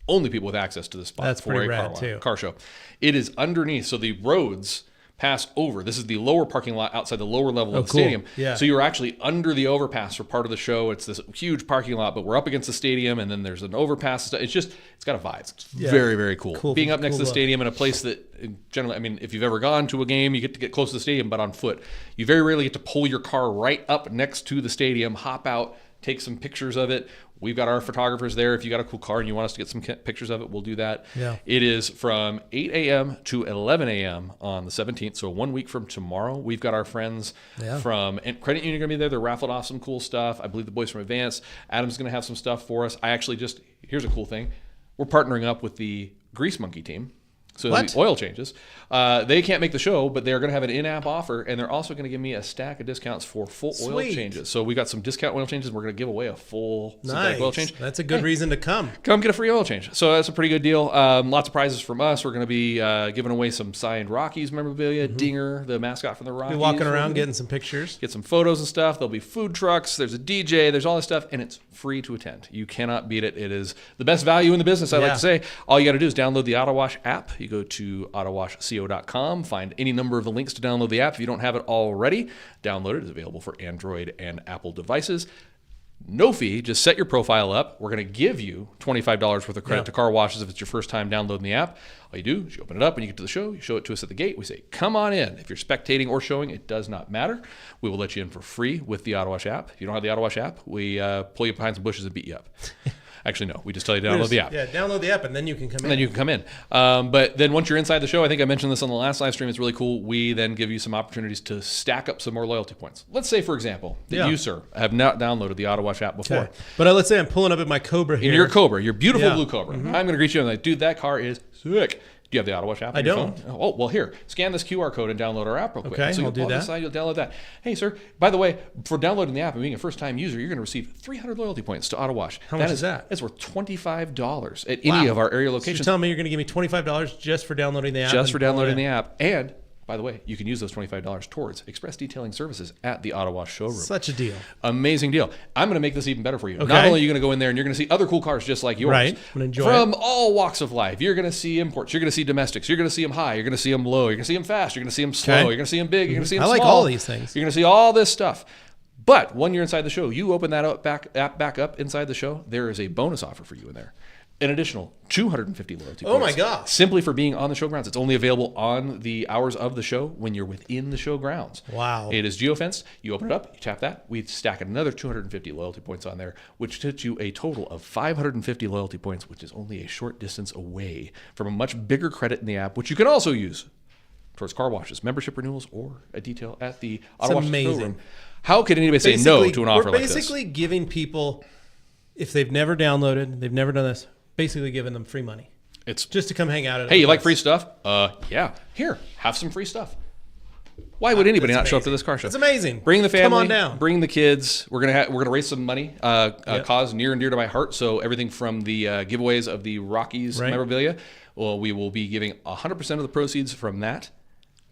people with access to this spot. That's pretty rad too. Car show. It is underneath, so the roads pass over. This is the lower parking lot outside the lower level of the stadium. Yeah. So you're actually under the overpass for part of the show. It's this huge parking lot, but we're up against the stadium, and then there's an overpass. It's got a vibe. It's very, very cool. Being up next to the stadium in a place that generally, I mean, if you've ever gone to a game, you get to get close to the stadium, but on foot. You very rarely get to pull your car right up next to the stadium, hop out, take some pictures of it, We've got our photographers there. If you got a cool car and you want us to get some pictures of it, we'll do that. Yeah. It is from 8 a.m. to 11 a.m. on the 17th. So 1 week from tomorrow, we've got our friends from Credit Union going to be there. They're raffled off some cool stuff. I believe the boys from Advance. Adam's going to have some stuff for us. I actually here's a cool thing. We're partnering up with the Grease Monkey team. So the oil changes. They can't make the show, but they're going to have an in-app offer, and they're also going to give me a stack of discounts for full oil changes. So we got some discount oil changes. We're going to give away a full synthetic oil change. That's a good reason to come. Come get a free oil change. So that's a pretty good deal. Lots of prizes from us. We're going to be giving away some signed Rockies memorabilia. Dinger, the mascot from the Rockies. Be walking around getting some pictures. Get some photos and stuff. There'll be food trucks. There's a DJ. There's all this stuff, and it's free to attend. You cannot beat it. It is the best value in the business, I like to say. All you got to do is download the Autowash app. You go to autowashco.com, find any number of the links to download the app. If you don't have it already, download it. It's available for Android and Apple devices. No fee, just set your profile up. We're going to give you $25 worth of credit to car washes if it's your first time downloading the app. All you do is you open it up when you get to the show, you show it to us at the gate. We say, come on in. If you're spectating or showing, it does not matter. We will let you in for free with the Autowash app. If you don't have the Autowash app, we pull you behind some bushes and beat you up. Actually, no. We just tell you to download the app. Yeah, download the app, and then you can come in. And then you can come in. But then once you're inside the show, I think I mentioned this on the last live stream, it's really cool. We then give you some opportunities to stack up some more loyalty points. Let's say, for example, that you, sir, have not downloaded the Autowash app before. Okay. But let's say I'm pulling up at my Cobra here. In your Cobra, your beautiful blue Cobra. I'm going to greet you and like, dude, that car is sick. Do you have the Autowash app on your phone? Oh, well, here. Scan this QR code and download our app real quick. Okay, so I'll do that. You'll download that. Hey, sir, by the way, for downloading the app and being a first-time user, you're going to receive 300 loyalty points to Autowash. How much is that? It's worth $25 at any of our area locations. So you're telling me you're going to give me $25 just for downloading the app? Just for downloading the app. And by the way, you can use those $25 towards express detailing services at the Autowash Showroom. Such a deal. Amazing deal. I'm going to make this even better for you. Okay. Not only are you going to go in there and you're going to see other cool cars just like yours. Right. I'm going to enjoy from all walks of life. You're going to see imports. You're going to see domestics. You're going to see them high. You're going to see them low. You're going to see them fast. You're going to see them slow. You're going to see them big. You're going to see them small. I like all these things. You're going to see all this stuff. But when you're inside the show, you open that app back up inside the show, there is a bonus offer for you in there. An additional 250 loyalty points. Oh my gosh. Simply for being on the show grounds. It's only available on the hours of the show when you're within the show grounds. Wow. It is geofenced. You open it up, you tap that. We stack another 250 loyalty points on there, which gets you a total of 550 loyalty points, which is only a short distance away from a much bigger credit in the app, which you can also use towards car washes, membership renewals, or a detail at the Autowash Showroom. How could anybody say no to an offer like this? We're basically giving people, if they've never downloaded, they've never done this, basically giving them free money. It's just to come hang out at. Hey, you like free stuff? Yeah. Here, have some free stuff. Why would anybody not show up to this car show? It's amazing. Bring the family. Come on down. Bring the kids. We're gonna raise some money. Cause near and dear to my heart. So everything from the giveaways of the Rockies memorabilia, well, we will be giving 100% of the proceeds from that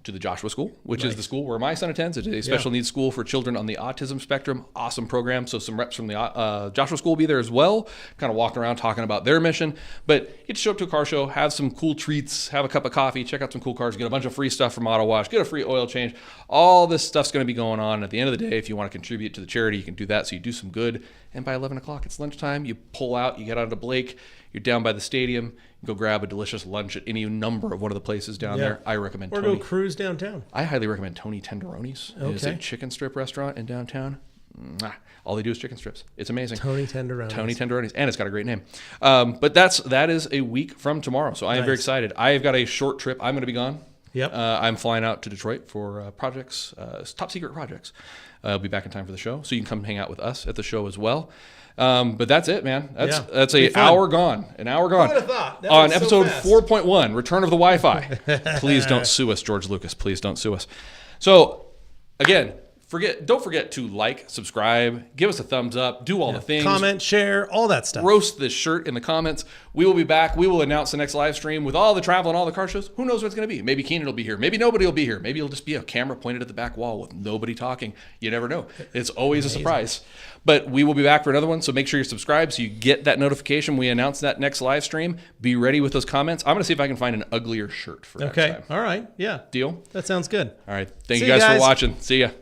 to the Joshua School, which is the school where my son attends. It's a special needs school for children on the autism spectrum. Awesome program. So some reps from the Joshua School will be there as well, kind of walking around talking about their mission. But you get to show up to a car show, have some cool treats, have a cup of coffee, check out some cool cars, get a bunch of free stuff from Autowash, get a free oil change. All this stuff's going to be going on. At the end of the day, if you want to contribute to the charity, you can do that. So you do some good. And by 11 o'clock, it's lunchtime. You pull out, you get out to Blake, you're down by the stadium. Go grab a delicious lunch at any number of one of the places down there. I recommend Tony. Or go cruise downtown. I highly recommend Tony Tenderoni's. Okay. It's a chicken strip restaurant in downtown. All they do is chicken strips. It's amazing. Tony Tenderoni's. And it's got a great name. But that is a week from tomorrow. So I am very excited. I've got a short trip. I'm going to be gone. Yep. I'm flying out to Detroit for projects, top secret projects. I'll be back in time for the show. So you can come hang out with us at the show as well. But that's it, man. That's an hour gone. Who would have thought? On episode 4.1, Return of the Wi-Fi. Please don't sue us, George Lucas. Please don't sue us. So, again, don't forget to like, subscribe, give us a thumbs up, do all the things. Comment, share, all that stuff. Roast this shirt in the comments. We will be back. We will announce the next live stream with all the travel and all the car shows. Who knows what it's going to be? Maybe Kenan will be here. Maybe nobody will be here. Maybe it'll just be a camera pointed at the back wall with nobody talking. You never know. It's always a surprise. But we will be back for another one, so make sure you're subscribed so you get that notification. We announce that next live stream. Be ready with those comments. I'm going to see if I can find an uglier shirt for next time. All right. Yeah. Deal? That sounds good. All right. Thank you guys for watching. See ya.